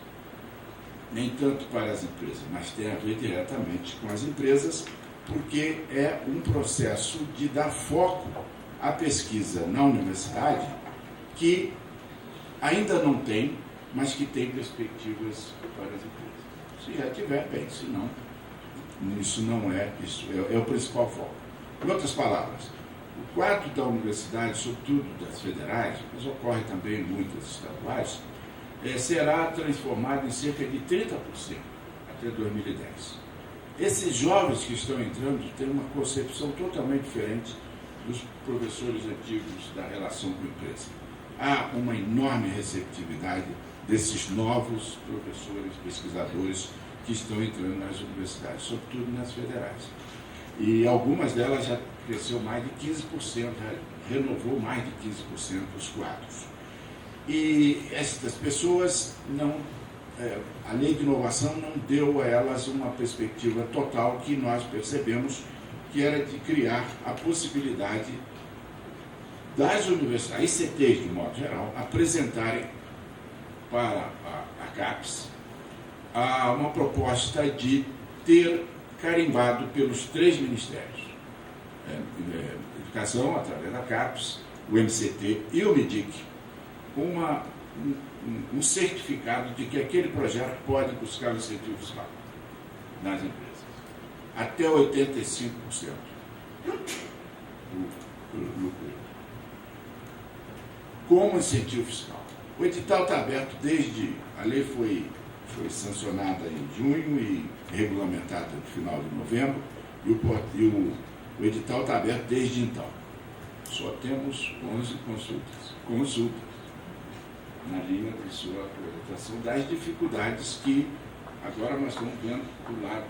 Nem tanto para as empresas, mas tem a ver diretamente com as empresas, porque é um processo de dar foco à pesquisa na universidade que ainda não tem, mas que tem perspectivas para as empresas. Se já tiver, bem, se não, isso não é, isso é o principal foco. Em outras palavras, o quadro da universidade, sobretudo das federais, mas ocorre também em muitas estaduais, será transformado em cerca de 30% até 2010. Esses jovens que estão entrando têm uma concepção totalmente diferente dos professores antigos da relação com a empresa. Há uma enorme receptividade desses novos professores, pesquisadores que estão entrando nas universidades, sobretudo nas federais. E algumas delas já cresceu mais de 15%, renovou mais de 15% os quadros. E estas pessoas a lei de inovação não deu a elas uma perspectiva total que nós percebemos que era de criar a possibilidade das universidades, ICTs de modo geral, apresentarem para a CAPES uma proposta de ter carimbado pelos 3 ministérios, Educação, através da CAPES, o MCT e o MEDIC, um certificado de que aquele projeto pode buscar o incentivo fiscal nas empresas. Até 85% do lucro. Como incentivo fiscal. O edital está aberto desde... A lei foi sancionada em junho e regulamentada no final de novembro, e o edital está aberto desde então. Só temos 11 consultas na linha de sua apresentação das dificuldades que Agora nós estamos vendo do lado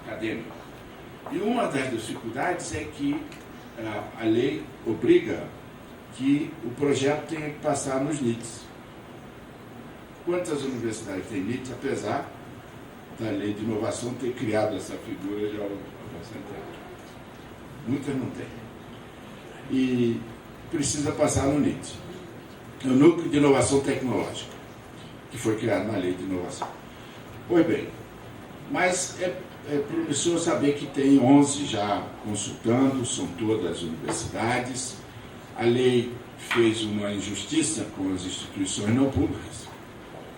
acadêmico. E uma das dificuldades é que a lei obriga que o projeto tenha que passar nos NITs. Quantas universidades têm NITs, apesar da lei de inovação ter criado essa figura já há bastante tempo? Muitas não têm. E precisa passar no NIT. É o Núcleo de Inovação Tecnológica, que foi criado na lei de inovação. Pois bem, mas é promissor saber que tem 11 já consultando, são todas universidades. A lei fez uma injustiça com as instituições não públicas,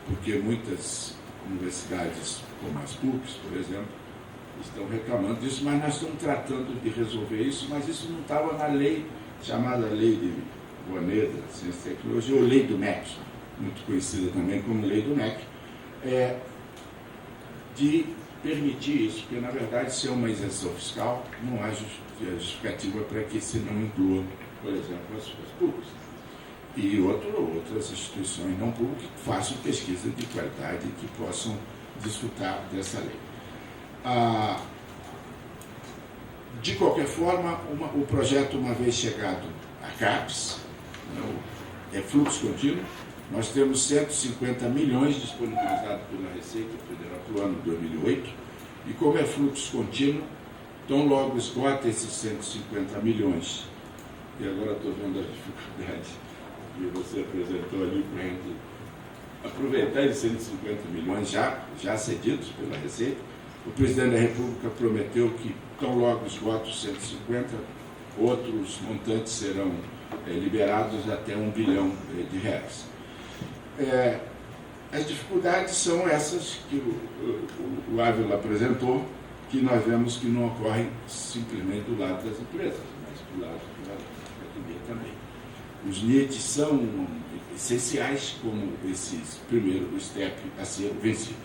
porque muitas universidades, como as PUCs, por exemplo, estão reclamando disso, mas nós estamos tratando de resolver isso, mas isso não estava na lei, chamada Lei de Rouanet, da Ciência e Tecnologia, ou Lei do MEC, muito conhecida também como Lei do MEC, de permitir isso, porque, na verdade, se é uma isenção fiscal, não há justificativa para que se não inclua, por exemplo, as PUCs. E outras instituições não públicas que façam pesquisa de qualidade e que possam desfrutar dessa lei. De qualquer forma, o projeto, uma vez chegado à CAPES, é fluxo contínuo. Nós temos 150 milhões disponibilizados pela Receita Federal para o ano 2008, e como é fluxo contínuo, tão logo esgota esses 150 milhões. E agora estou vendo a dificuldade que você apresentou ali para a gente aproveitar esses 150 milhões já cedidos pela Receita. O presidente da República prometeu que, tão logo esgota os 150, outros montantes serão liberados até R$1 bilhão. As dificuldades são essas que o Ávila apresentou, que nós vemos que não ocorrem simplesmente do lado das empresas, mas do lado da academia também. Os NITs são essenciais como primeiro step a ser vencido.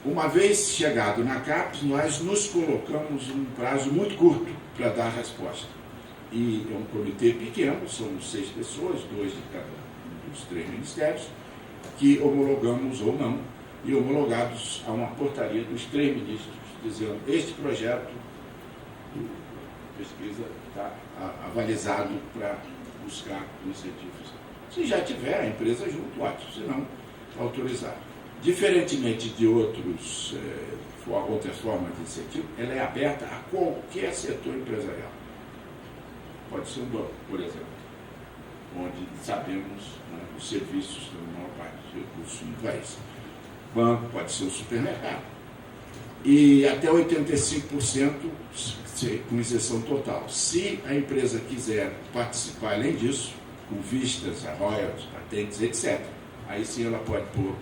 Uma vez chegado na CAPES, nós nos colocamos um prazo muito curto para dar resposta. E é um comitê pequeno, são 6 pessoas, 2 de cada um dos 3 ministérios, que homologamos ou não, e homologados a uma portaria dos 3 ministros, dizendo este projeto de pesquisa está avalizado para buscar incentivos. Se já tiver a empresa junto, ótimo, se não, autorizado. Diferentemente de outras formas de incentivo, ela é aberta a qualquer setor empresarial. Pode ser um banco, por exemplo, onde sabemos os serviços da maior parte dos recursos no país. Banco pode ser um supermercado. E até 85% com isenção total. Se a empresa quiser participar além disso, com vistas a royalties, patentes, etc., aí sim ela pode pôr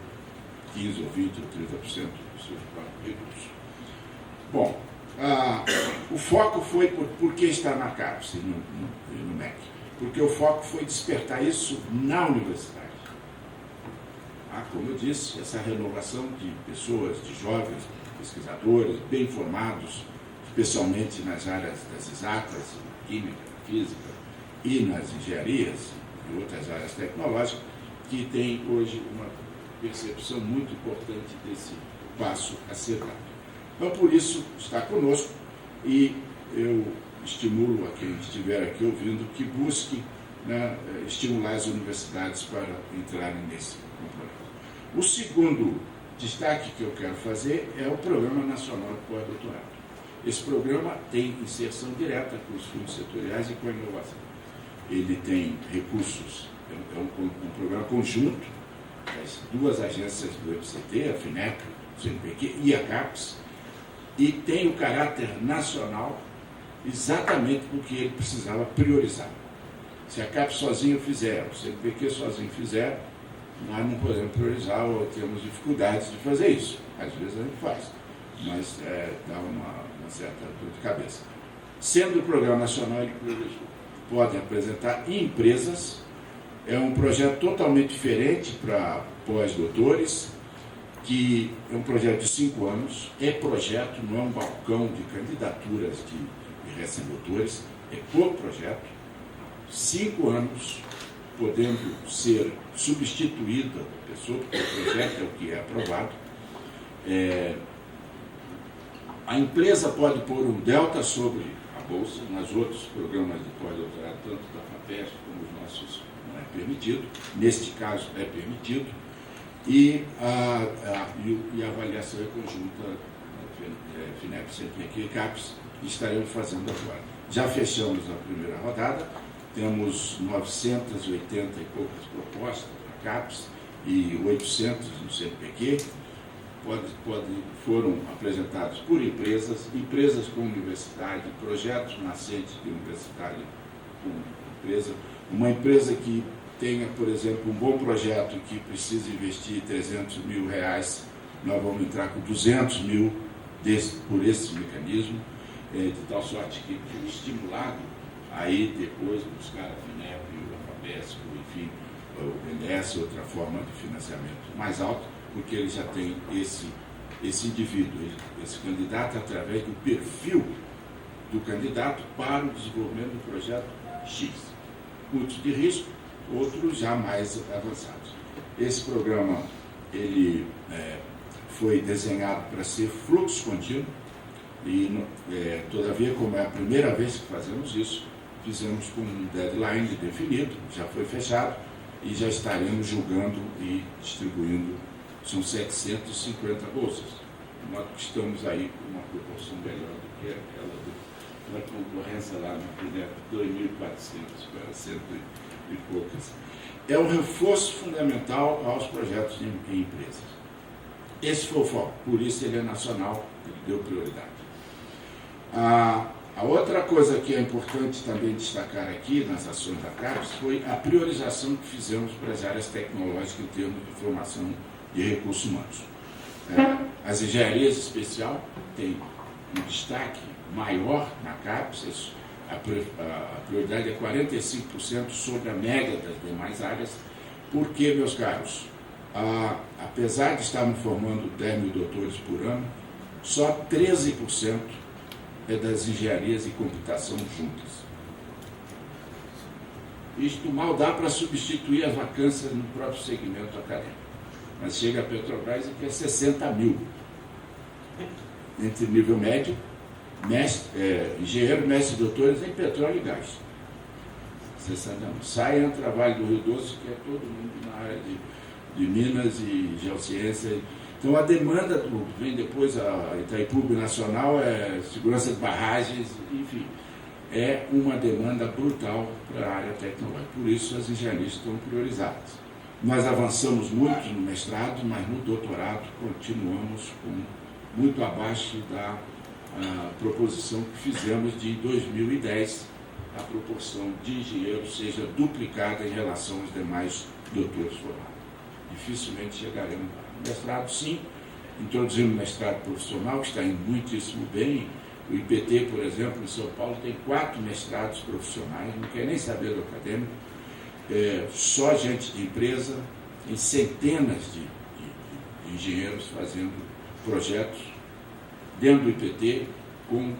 15% ou 20% ou 30% dos seus próprios recursos. Bom, o foco foi por que está na CAPES e no MEC? Porque o foco foi despertar isso na universidade. Como eu disse, essa renovação de pessoas, de jovens pesquisadores, bem informados, especialmente nas áreas das exatas, química, física e nas engenharias e outras áreas tecnológicas, que tem hoje uma percepção muito importante desse passo a ser dado. Então, por isso, está conosco e eu estimulo a quem estiver aqui ouvindo que busque estimular as universidades para entrarem nesse componente. O segundo destaque que eu quero fazer é o Programa Nacional de Pós-Doutorado. Esse programa tem inserção direta com os fundos setoriais e com a inovação. Ele tem recursos, é um programa conjunto das 2 agências do EPCT, a FINEP, o CNPq e a CAPES, e tem o caráter nacional exatamente porque ele precisava priorizar. Se a CAPES sozinho fizer, o CNPq sozinho fizer, nós não podemos priorizar ou temos dificuldades de fazer isso. Às vezes a gente faz, mas dá uma certa dor de cabeça. Sendo o Programa Nacional, ele priorizou. Podem apresentar empresas, é um projeto totalmente diferente para pós-doutores, que é um projeto de 5 anos, projeto, não é um balcão de candidaturas de recém-doutores, é por projeto, 5 anos, podendo ser substituída a pessoa, porque o projeto é o que é aprovado, A empresa pode pôr um delta sobre a bolsa, nas outros programas de pós-doutorado, tanto da FAPESP como os nossos, não é permitido, neste caso é permitido, e a avaliação é conjunta, FINEP, CNPq e CAPES, estaremos fazendo agora. Já fechamos a primeira rodada, temos 980 e poucas propostas para CAPES e 800 no CNPq, foram apresentados por empresas com universidade, projetos nascentes de universidade com empresa, uma empresa que tenha, por exemplo, um bom projeto que precisa investir 300 mil reais, nós vamos entrar com 200 mil por esse mecanismo, de tal sorte que foi estimulado aí depois buscar a FINEP, a FAPESP, enfim, o BNDES, outra forma de financiamento mais alto, porque ele já tem esse indivíduo, esse candidato, através do perfil do candidato para o desenvolvimento do projeto X. Muitos de risco, outros já mais avançados. Esse programa ele foi desenhado para ser fluxo contínuo e, todavia, como é a primeira vez que fazemos isso, fizemos com um deadline definido, já foi fechado e já estaremos julgando e distribuindo. São 750 bolsas. Nós estamos aí com uma proporção melhor do que aquela da concorrência lá no FINEP, 2.400 para 100 e poucas. É um reforço fundamental aos projetos em empresas. Esse foi o foco, por isso ele é nacional, ele deu prioridade. A outra coisa que é importante também destacar aqui nas ações da CAPES foi a priorização que fizemos para as áreas tecnológicas em termos de formação de recursos humanos. As engenharias especial têm um destaque maior na CAPES, a prioridade é 45% sobre a média das demais áreas, porque, meus caros, apesar de estarmos formando 10 mil doutores por ano, só 13% é das engenharias e computação juntas. Isto mal dá para substituir as vacâncias no próprio segmento acadêmico. Mas chega a Petrobras e quer 60 mil. Entre nível médio, engenheiro, mestre e doutores em petróleo e gás. 60 mil. Sai, entra Vale do Rio Doce, que é todo mundo na área de Minas e geociência. Então a demanda vem depois, a Itaipu Nacional, segurança de barragens, enfim. É uma demanda brutal para a área tecnológica. Por isso as engenharias estão priorizadas. Nós avançamos muito no mestrado, mas no doutorado continuamos muito abaixo da proposição que fizemos de 2010, a proporção de engenheiros seja duplicada em relação aos demais doutores formados. Dificilmente chegaremos lá. No mestrado, sim, introduzimos o mestrado profissional, que está indo muitíssimo bem. O IPT, por exemplo, em São Paulo, tem 4 mestrados profissionais, não quer nem saber do acadêmico. Só gente de empresa, tem centenas de engenheiros fazendo projetos dentro do IPT, com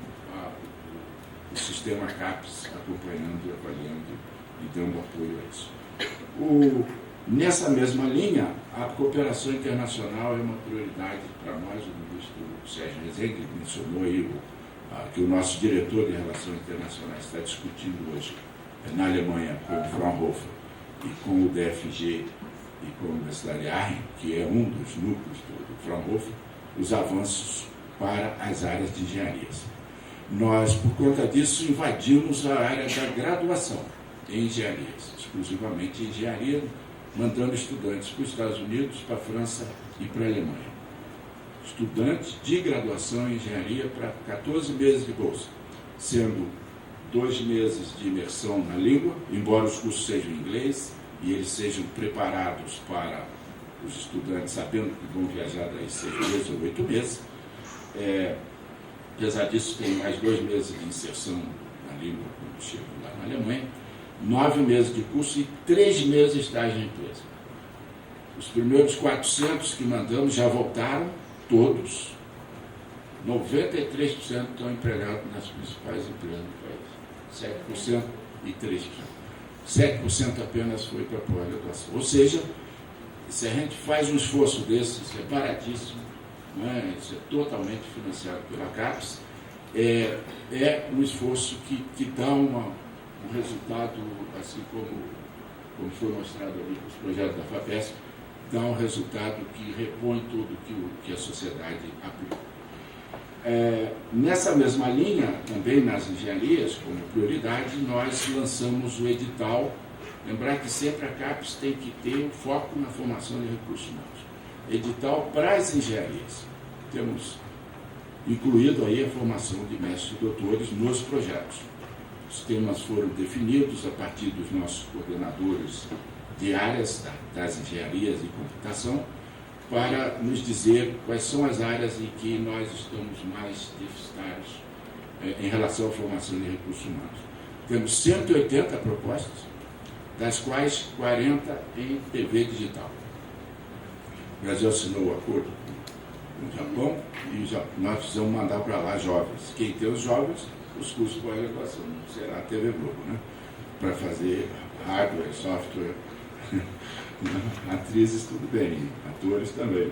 o sistema CAPES acompanhando, avaliando e dando apoio a isso. Nessa mesma linha, a cooperação internacional é uma prioridade para nós. O ministro Sérgio Rezende mencionou aí que o nosso diretor de Relações Internacionais está discutindo hoje na Alemanha com o Fraunhofer e com o DFG e com a Universidade Aachen, que é um dos núcleos do Fraunhofer, os avanços para as áreas de engenharias. Nós, por conta disso, invadimos a área da graduação em engenharias, exclusivamente em engenharia, mandando estudantes para os Estados Unidos, para a França e para a Alemanha. Estudantes de graduação em engenharia para 14 meses de bolsa, sendo 2 meses de imersão na língua, embora os cursos sejam em inglês e eles sejam preparados para os estudantes sabendo que vão viajar daí 6 meses ou 8 meses. Apesar disso, tem mais 2 meses de inserção na língua quando chegam lá na Alemanha, 9 meses de curso e 3 meses de estágio em empresa. Os primeiros 400 que mandamos já voltaram, todos. 93% estão empregados nas principais empresas do país. 7% e 3%. 7% apenas foi para a pós-graduação. Ou seja, se a gente faz um esforço desse, isso é baratíssimo, né? Isso é totalmente financiado pela CAPES. É um esforço que dá um resultado, assim como foi mostrado ali com os projetos da FAPESP, dá um resultado que repõe tudo que a sociedade aplica. Nessa mesma linha, também nas engenharias, como prioridade, nós lançamos o edital. Lembrar que sempre a CAPES tem que ter um foco na formação de recursos humanos. Edital para as engenharias. Temos incluído aí a formação de mestres e doutores nos projetos. Os temas foram definidos a partir dos nossos coordenadores de áreas das engenharias e computação, para nos dizer quais são as áreas em que nós estamos mais deficitários em relação à formação de recursos humanos. Temos 180 propostas, das quais 40 em TV digital. O Brasil assinou o acordo com o Japão e nós precisamos mandar para lá jovens. Quem tem os jovens, os cursos de pós-graduação, será a TV Globo, né? Para fazer hardware, software, atrizes tudo bem, atores também,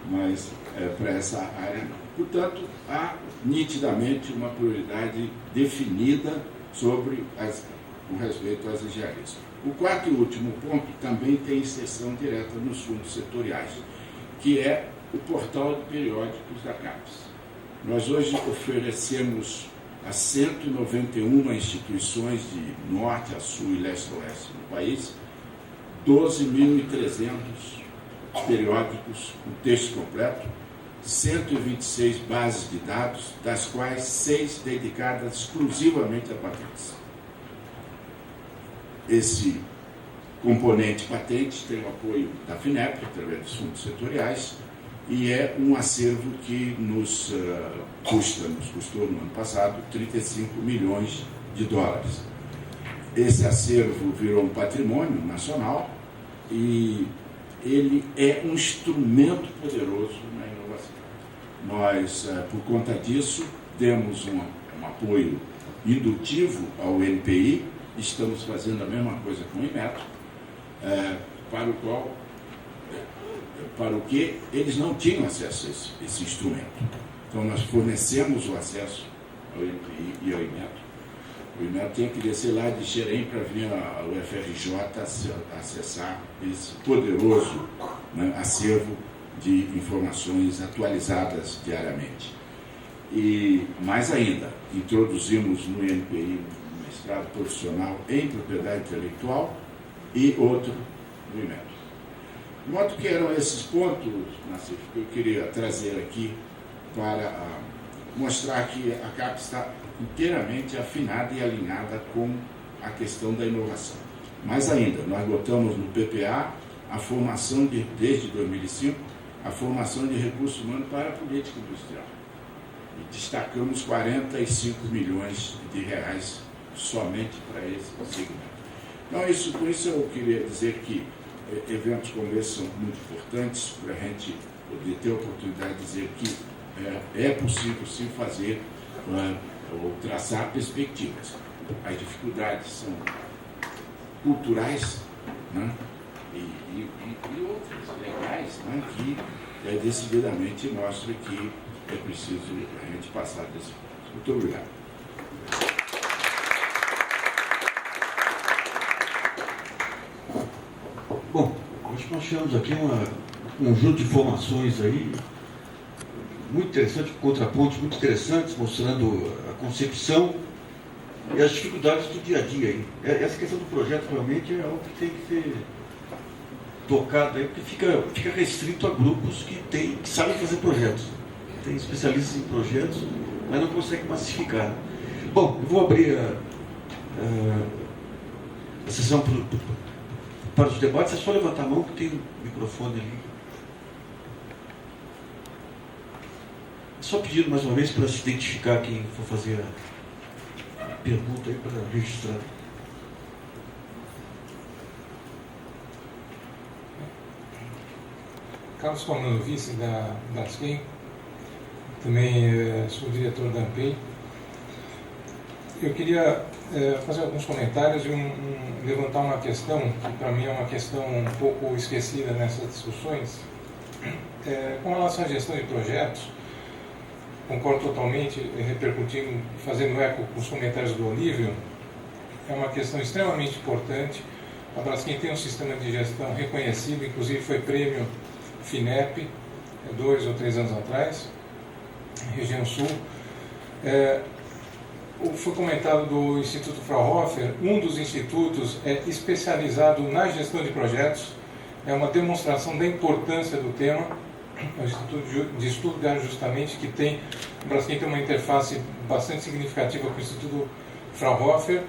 mas para essa área não. Portanto, há nitidamente uma prioridade definida sobre com respeito às engenharias. O quarto e último ponto também tem inserção direta nos fundos setoriais, que é o portal de periódicos da CAPES. Nós hoje oferecemos a 191 instituições de norte a sul e leste a oeste no país, 12.300 periódicos com texto completo, 126 bases de dados, das quais 6 dedicadas exclusivamente a patentes. Esse componente patente tem o apoio da FINEP, através dos fundos setoriais, e é um acervo que nos custou no ano passado 35 milhões de dólares. Esse acervo virou um patrimônio nacional e ele é um instrumento poderoso na inovação. Nós, por conta disso, demos um apoio indutivo ao NPI, estamos fazendo a mesma coisa com o IMETO, para o que eles não tinham acesso a esse instrumento. Então, nós fornecemos o acesso ao NPI e ao IMETO. O IMETO tem que descer lá de Xerém para vir ao UFRJ acessar esse poderoso, né, acervo de informações atualizadas diariamente. E, mais ainda, introduzimos no INPI um mestrado profissional em propriedade intelectual e outro no IMETO. De modo que eram esses pontos, Nassif, que eu queria trazer aqui para mostrar que a CAPES está inteiramente afinada e alinhada com a questão da inovação. Mais ainda, nós botamos no PPA a formação, desde 2005, a formação de recursos humanos para a política industrial. E destacamos 45 milhões de reais somente para esse segmento. Então, com isso eu queria dizer que eventos como esse são muito importantes para a gente poder ter a oportunidade de dizer que é possível sim fazer ou traçar perspectivas. As dificuldades são culturais, né? e outras legais, né? Que decididamente mostra que é preciso a gente passar desse ponto. Muito obrigado. Bom, acho que nós tivemos aqui um conjunto de informações aí muito interessantes, contrapontos muito interessantes, mostrando a concepção e as dificuldades do dia a dia aí. Essa questão do projeto realmente é algo que tem que ser tocado aí, porque fica restrito a grupos que sabem fazer projetos. Tem especialistas em projetos, mas não conseguem massificar. Bom, eu vou abrir a sessão para os debates. É só levantar a mão que tem um microfone ali. Só pedindo mais uma vez para se identificar quem for fazer a pergunta aí para registrar. Carlos Comando, vice da ASPEN, também sou diretor da AMPEI. Eu queria fazer alguns comentários e levantar uma questão que para mim é uma questão um pouco esquecida nessas discussões, Com relação à gestão de projetos, concordo totalmente, repercutindo, fazendo eco com os comentários do Olívio, é uma questão extremamente importante. A Braskem tem um sistema de gestão reconhecido, inclusive foi prêmio FINEP, 2 ou 3 anos atrás, região sul. Foi comentado do Instituto Fraunhofer, um dos institutos é especializado na gestão de projetos, é uma demonstração da importância do tema, é o Instituto de Estudo de Ajustamento, que tem, o Braskem tem uma interface bastante significativa com o Instituto Fraunhofer,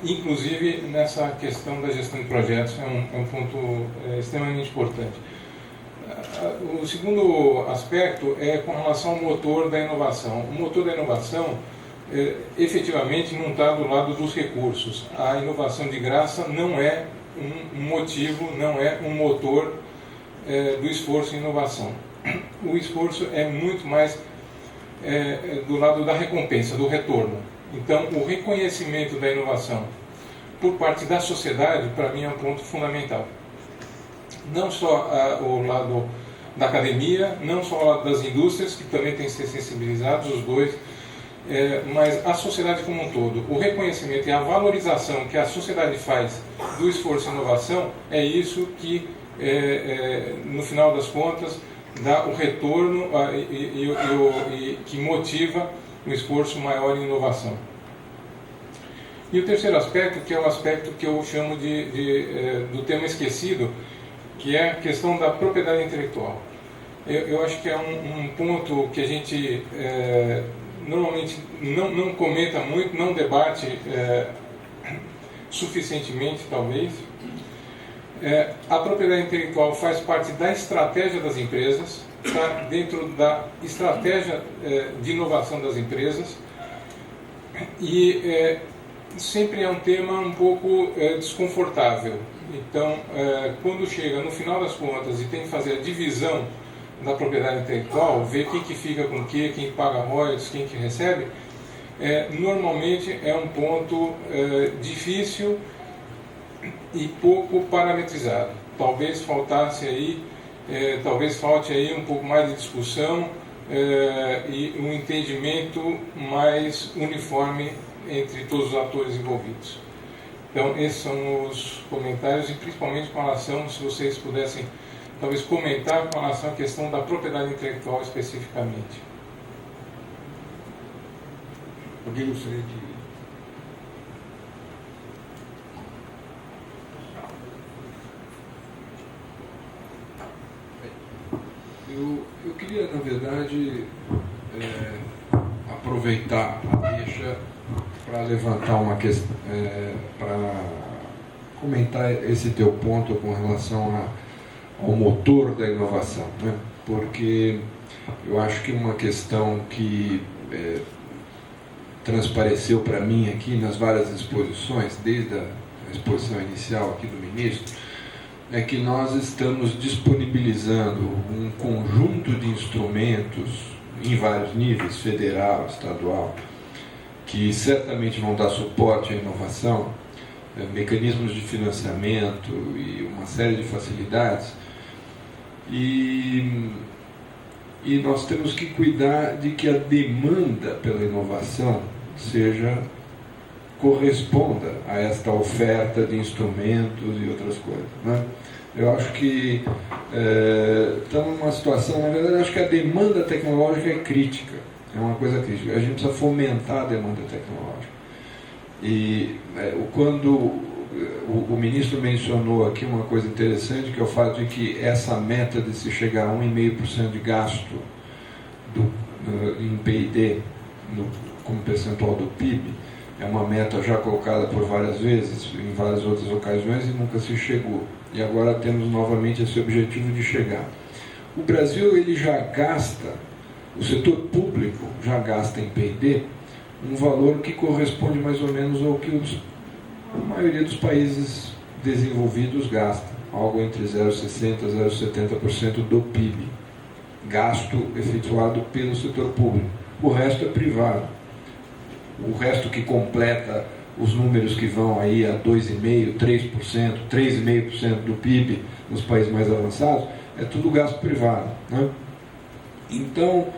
inclusive nessa questão da gestão de projetos, é um ponto extremamente importante. O segundo aspecto é com relação ao motor da inovação. O motor da inovação, efetivamente, não está do lado dos recursos. A inovação de graça não é um motivo, não é um motor do esforço em inovação. O esforço é muito mais do lado da recompensa, do retorno. Então, o reconhecimento da inovação por parte da sociedade, para mim, é um ponto fundamental. Não só o lado da academia, não só o lado das indústrias, que também têm que ser sensibilizados, os dois, mas a sociedade como um todo. O reconhecimento e a valorização que a sociedade faz do esforço em inovação é isso que, no final das contas, dá o retorno e que motiva um esforço maior em inovação. E o terceiro aspecto, que é o aspecto que eu chamo do tema esquecido, que é a questão da propriedade intelectual. Eu acho que é um ponto que a gente normalmente não comenta muito, não debate suficientemente, talvez. A propriedade intelectual faz parte da estratégia das empresas, está dentro da estratégia de inovação das empresas, e sempre é um tema um pouco desconfortável. Então, quando chega no final das contas e tem que fazer a divisão da propriedade intelectual, ver quem que fica com o quê, quem paga royalties, quem que recebe, normalmente é um ponto difícil e pouco parametrizado. Talvez falte aí um pouco mais de discussão e um entendimento mais uniforme entre todos os atores envolvidos. Então, esses são os comentários, e principalmente com relação, se vocês pudessem talvez comentar com relação à questão da propriedade intelectual especificamente. Alguém gostaria de... Eu queria, na verdade, aproveitar a deixa para levantar uma questão, para comentar esse teu ponto com relação ao motor da inovação, né? Porque eu acho que uma questão que transpareceu para mim aqui nas várias exposições, desde a exposição inicial aqui do ministro, é que nós estamos disponibilizando um conjunto de instrumentos em vários níveis, federal, estadual, que certamente vão dar suporte à inovação, mecanismos de financiamento e uma série de facilidades, e nós temos que cuidar de que a demanda pela inovação corresponda a esta oferta de instrumentos e outras coisas, né? Eu acho que estamos numa situação, na verdade, eu acho que a demanda tecnológica é crítica, é uma coisa crítica. A gente precisa fomentar a demanda tecnológica. E quando o ministro mencionou aqui uma coisa interessante, que é o fato de que essa meta de se chegar a 1,5% de gasto em P&D como percentual do PIB, é uma meta já colocada por várias vezes, em várias outras ocasiões, e nunca se chegou. E agora temos novamente esse objetivo de chegar. O Brasil, ele já gasta, o setor público já gasta em P&D um valor que corresponde mais ou menos ao que a maioria dos países desenvolvidos gasta, algo entre 0,60% e 0,70% do PIB, gasto efetuado pelo setor público. O resto é privado. O resto que completa os números que vão aí a 2,5%, 3%, 3,5% do PIB nos países mais avançados, é tudo gasto privado, né? Então,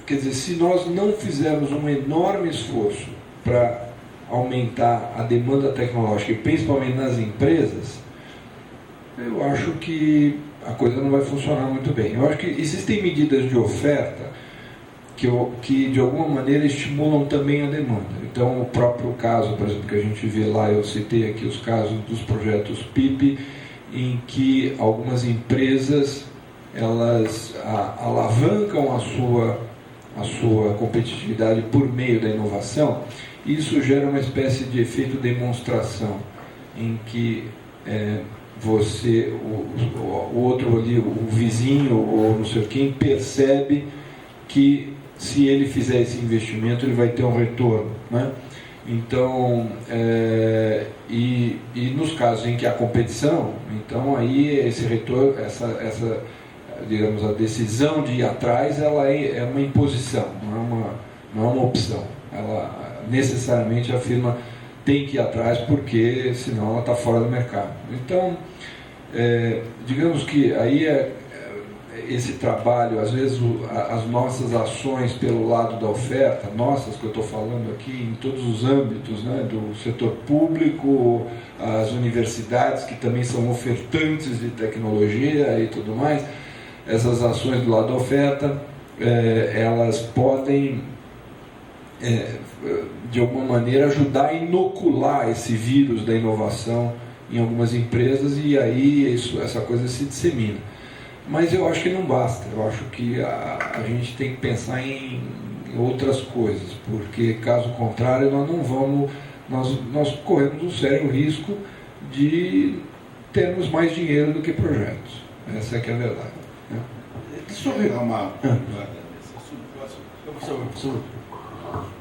quer dizer, se nós não fizermos um enorme esforço para aumentar a demanda tecnológica, e principalmente nas empresas, eu acho que a coisa não vai funcionar muito bem. Eu acho que existem medidas de oferta que de alguma maneira estimulam também a demanda. Então, o próprio caso, por exemplo, que a gente vê lá, eu citei aqui os casos dos projetos PIP, em que algumas empresas elas alavancam a sua competitividade por meio da inovação. Isso gera uma espécie de efeito demonstração, em que você, o outro ali, o vizinho ou não sei quem, percebe que se ele fizer esse investimento ele vai ter um retorno, né? Então, e nos casos em que há competição, então aí esse retorno, essa digamos, a decisão de ir atrás, ela é uma imposição, não é uma opção. Ela necessariamente a firma tem que ir atrás, porque senão ela está fora do mercado. Então, digamos que aí esse trabalho, às vezes as nossas ações pelo lado da oferta, nossas que eu estou falando aqui em todos os âmbitos, né, do setor público, as universidades que também são ofertantes de tecnologia e tudo mais, essas ações do lado da oferta, elas podem de alguma maneira ajudar a inocular esse vírus da inovação em algumas empresas, e aí essa coisa se dissemina. Mas eu acho que não basta, eu acho que a gente tem que pensar em outras coisas, porque caso contrário nós corremos um sério risco de termos mais dinheiro do que projetos. Essa é que é a verdade, né? Deixa eu dar uma...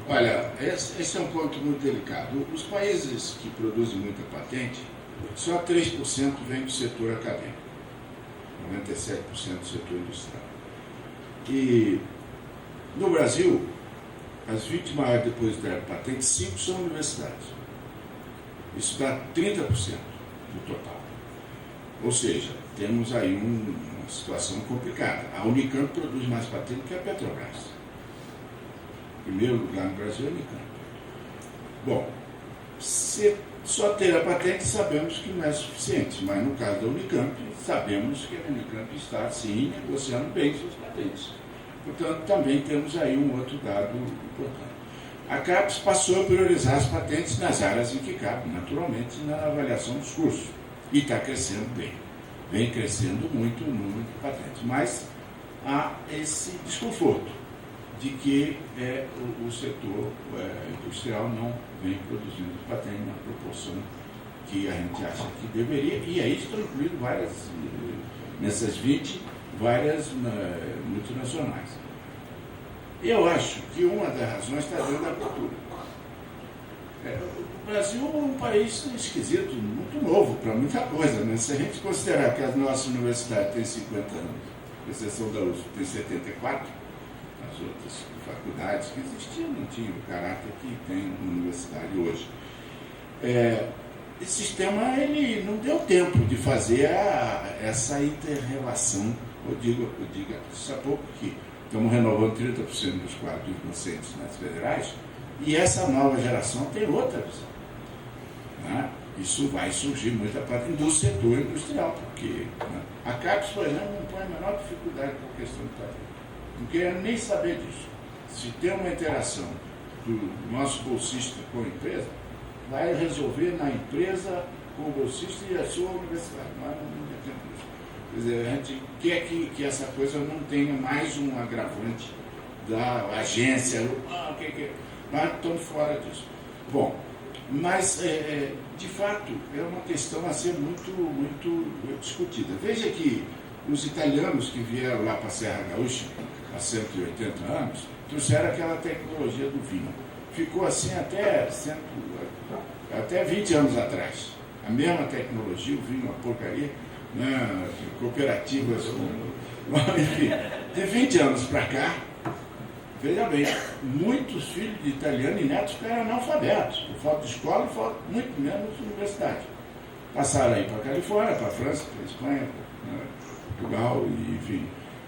Olha, esse é um ponto muito delicado. Os países que produzem muita patente, só 3% vem do setor acadêmico, 97% do setor industrial. E no Brasil, as 20 maiores depositárias de patentes, 5 são universidades. Isso dá 30% do total. Ou seja, temos aí uma situação complicada. A Unicamp produz mais patente que a Petrobras. Em primeiro lugar no Brasil é a Unicamp. Bom, se só ter a patente sabemos que não é suficiente, mas no caso da Unicamp, sabemos que a Unicamp está, sim, negociando bem suas patentes. Portanto, também temos aí um outro dado importante. A CAPES passou a priorizar as patentes nas áreas em que cabe, naturalmente, na avaliação dos cursos. E está crescendo bem. Vem crescendo muito o número de patentes. Mas há esse desconforto de que o setor industrial não vem produzindo patente na proporção que a gente acha que deveria, e aí estão incluídas nessas 20, várias multinacionais. Eu acho que uma das razões está dentro da cultura. O Brasil é um país esquisito, muito novo para muita coisa, né? Se a gente considerar que a nossa universidade tem 50 anos, com exceção da USP tem 74, as outras faculdades que existiam não tinham o caráter que tem a universidade hoje. Esse sistema ele não deu tempo de fazer essa inter-relação. Eu digo isso há pouco que estamos renovando 30% dos quadros docentes nas federais, e essa nova geração tem outra visão, né? Isso vai surgir muita parte do setor industrial, porque, né, a CAPES, por exemplo, não põe a menor dificuldade com a questão do patente. Não quero nem saber disso. Se tem uma interação do nosso bolsista com a empresa, vai resolver na empresa com o bolsista e a sua universidade. Nós não temos isso. Quer dizer, a gente quer que essa coisa não tenha mais um agravante da agência. Nós estamos fora disso. Bom, mas, de fato, é uma questão a ser muito, muito discutida. Veja que os italianos que vieram lá para a Serra Gaúcha há 180 anos, trouxeram aquela tecnologia do vinho. Ficou assim até 20 anos atrás. A mesma tecnologia, o vinho, uma porcaria, né, cooperativas, enfim, de 20 anos para cá, veja bem, muitos filhos de italiano e netos ficaram analfabetos, por falta de escola e falta muito menos de universidade. passaram aí para a Califórnia, para a França, para a Espanha, né, Portugal, e, enfim.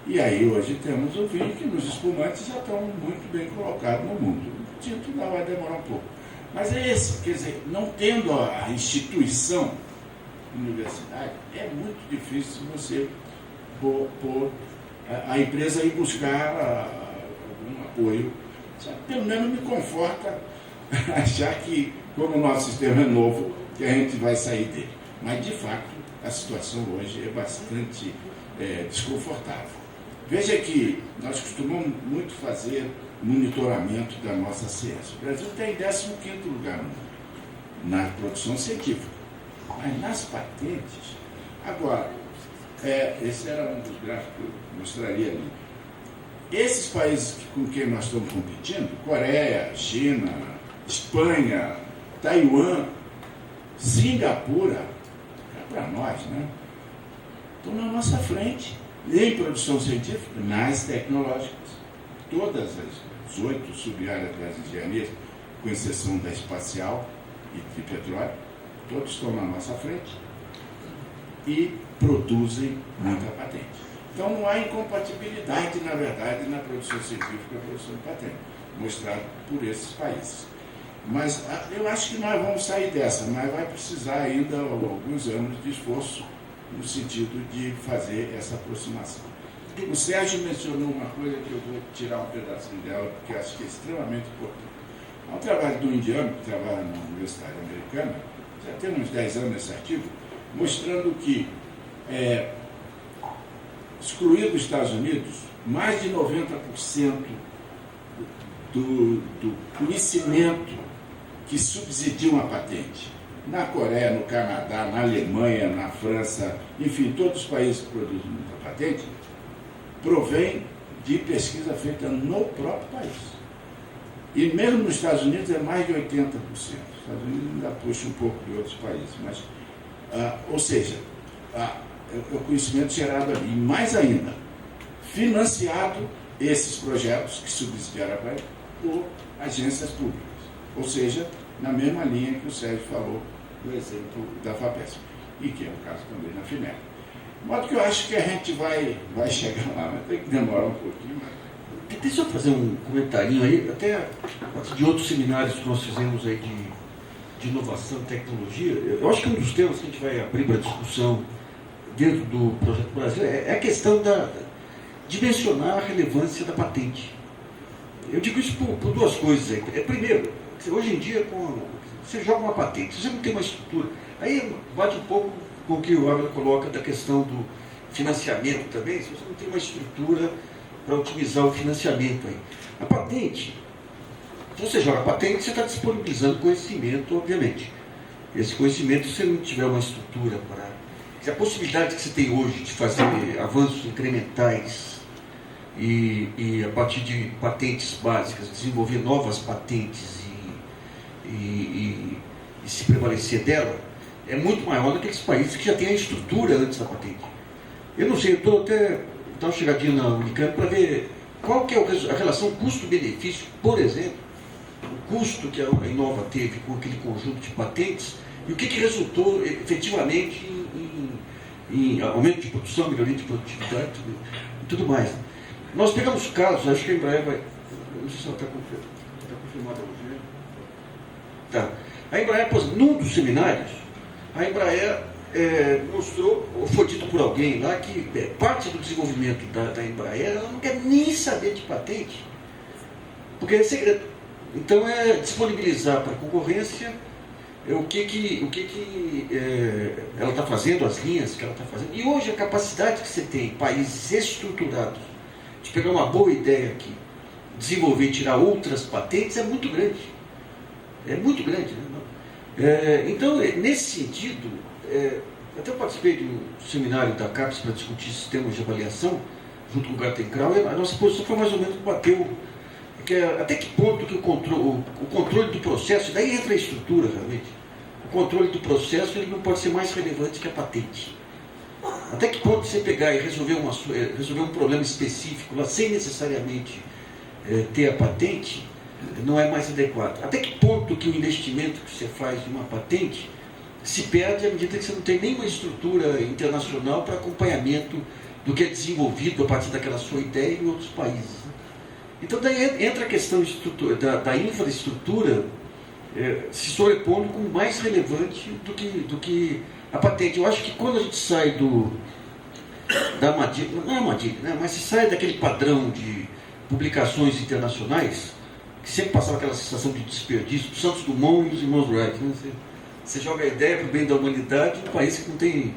E aí hoje temos o vinho que nos espumantes já estão muito bem colocados no mundo. O tinto ainda vai demorar um pouco. Mas é esse, quer dizer, não tendo a instituição universidade, é muito difícil você pôr a empresa ir buscar algum apoio. Pelo menos me conforta achar que, como o nosso sistema é novo, que a gente vai sair dele. Mas, de fato, a situação hoje é bastante desconfortável. Veja que nós costumamos muito fazer monitoramento da nossa ciência. O Brasil está em 15º lugar no mundo, na produção científica. Mas nas patentes, agora, esse era um dos gráficos que eu mostraria ali. Esses países com quem nós estamos competindo, Coreia, China, Espanha, Taiwan, Singapura, para nós, né? Estão na nossa frente, em produção científica, nas tecnológicas. Todas as 8 sub-áreas das engenharias, com exceção da espacial e de petróleo, todos estão na nossa frente e produzem muita patente. Então não há incompatibilidade, na verdade, na produção científica e na produção de patente, mostrado por esses países. Mas eu acho que nós vamos sair dessa, mas vai precisar ainda alguns anos de esforço no sentido de fazer essa aproximação. O Sérgio mencionou uma coisa que eu vou tirar um pedacinho dela, porque eu acho que é extremamente importante. Há um trabalho do indiano, que trabalha na Universidade Americana, já tem uns 10 anos esse artigo, mostrando que, excluído os Estados Unidos, mais de 90% do conhecimento que subsidia uma patente, na Coreia, no Canadá, na Alemanha, na França, enfim, todos os países que produzem muita patente, provém de pesquisa feita no próprio país. E mesmo nos Estados Unidos é mais de 80%. Os Estados Unidos ainda puxa um pouco de outros países, mas, ou seja, é o conhecimento gerado ali. E mais ainda, financiado esses projetos que subsidiaram a patente por agências públicas. Ou seja, na mesma linha que o Sérgio falou do exemplo da FAPESP, e que é o caso também na FINEP. De modo que eu acho que a gente vai chegar lá, mas tem que demorar um pouquinho. Mas... Deixa eu fazer um comentarinho aí, até de outros seminários que nós fizemos aí de inovação e tecnologia. Eu acho que um dos temas que a gente vai abrir para discussão dentro do Projeto Brasil é a questão de mencionar a relevância da patente. Eu digo isso por duas coisas aí. Primeiro, hoje em dia, você joga uma patente, você não tem uma estrutura. Aí bate um pouco com o que o Ávila coloca da questão do financiamento também, se você não tem uma estrutura para otimizar o financiamento aí. A patente, se você joga a patente, você está disponibilizando conhecimento, obviamente. Esse conhecimento, se você não tiver uma estrutura para... A possibilidade que você tem hoje de fazer avanços incrementais e a partir de patentes básicas, desenvolver novas patentes e se prevalecer dela, é muito maior do que aqueles países que já têm a estrutura antes da patente. Eu não sei, eu estou até dar uma chegadinha na Unicamp para ver qual que é a relação custo-benefício, por exemplo, o custo que a Inova teve com aquele conjunto de patentes e o que resultou efetivamente em aumento de produção, melhoria de produtividade e tudo mais. Nós pegamos casos, acho que a Embraer vai... Não sei se ela está confirmada hoje, né? Tá. A Embraer, num dos seminários, a Embraer mostrou, ou foi dito por alguém lá, que parte do desenvolvimento da Embraer, ela não quer nem saber de patente, porque é segredo. Então é disponibilizar para a concorrência o que ela está fazendo, as linhas que ela está fazendo. E hoje a capacidade que você tem, países estruturados, de pegar uma boa ideia aqui, desenvolver e tirar outras patentes, é muito grande. É muito grande, né? Então, nesse sentido, até eu participei de um seminário da CAPES para discutir sistemas de avaliação, junto com o Gartenkrau, e a nossa posição foi mais ou menos bater até que ponto que o controle do processo, daí entra a estrutura realmente, o controle do processo ele não pode ser mais relevante que a patente. Até que ponto você pegar e resolver um problema específico lá, sem necessariamente ter a patente, não é mais adequado. Até que ponto que o investimento que você faz em uma patente se perde à medida que você não tem nenhuma estrutura internacional para acompanhamento do que é desenvolvido a partir daquela sua ideia em outros países. Então daí entra a questão da infraestrutura se sobrepondo como mais relevante do que a patente. Eu acho que quando a gente sai da armadilha, não é armadilha, né? Mas se sai daquele padrão de publicações internacionais, que sempre passava aquela sensação de desperdício, do Santos Dumont e dos irmãos Wright, né? Você joga a ideia para o bem da humanidade num país que não tem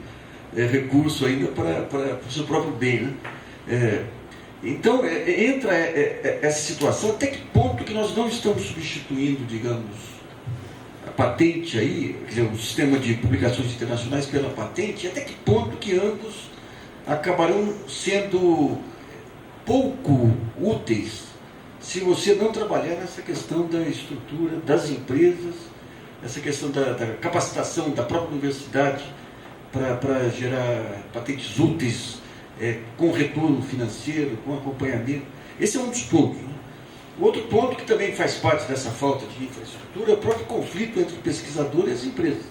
recurso ainda para o seu próprio bem, né? Então, entra essa situação, até que ponto que nós não estamos substituindo, digamos, a patente aí, quer dizer, o sistema de publicações internacionais pela patente, até que ponto que ambos acabarão sendo pouco úteis se você não trabalhar nessa questão da estrutura das empresas, essa questão da capacitação da própria universidade para gerar patentes úteis, com retorno financeiro, com acompanhamento. Esse é um dos pontos, né? Outro ponto que também faz parte dessa falta de infraestrutura é o próprio conflito entre o pesquisador e as empresas.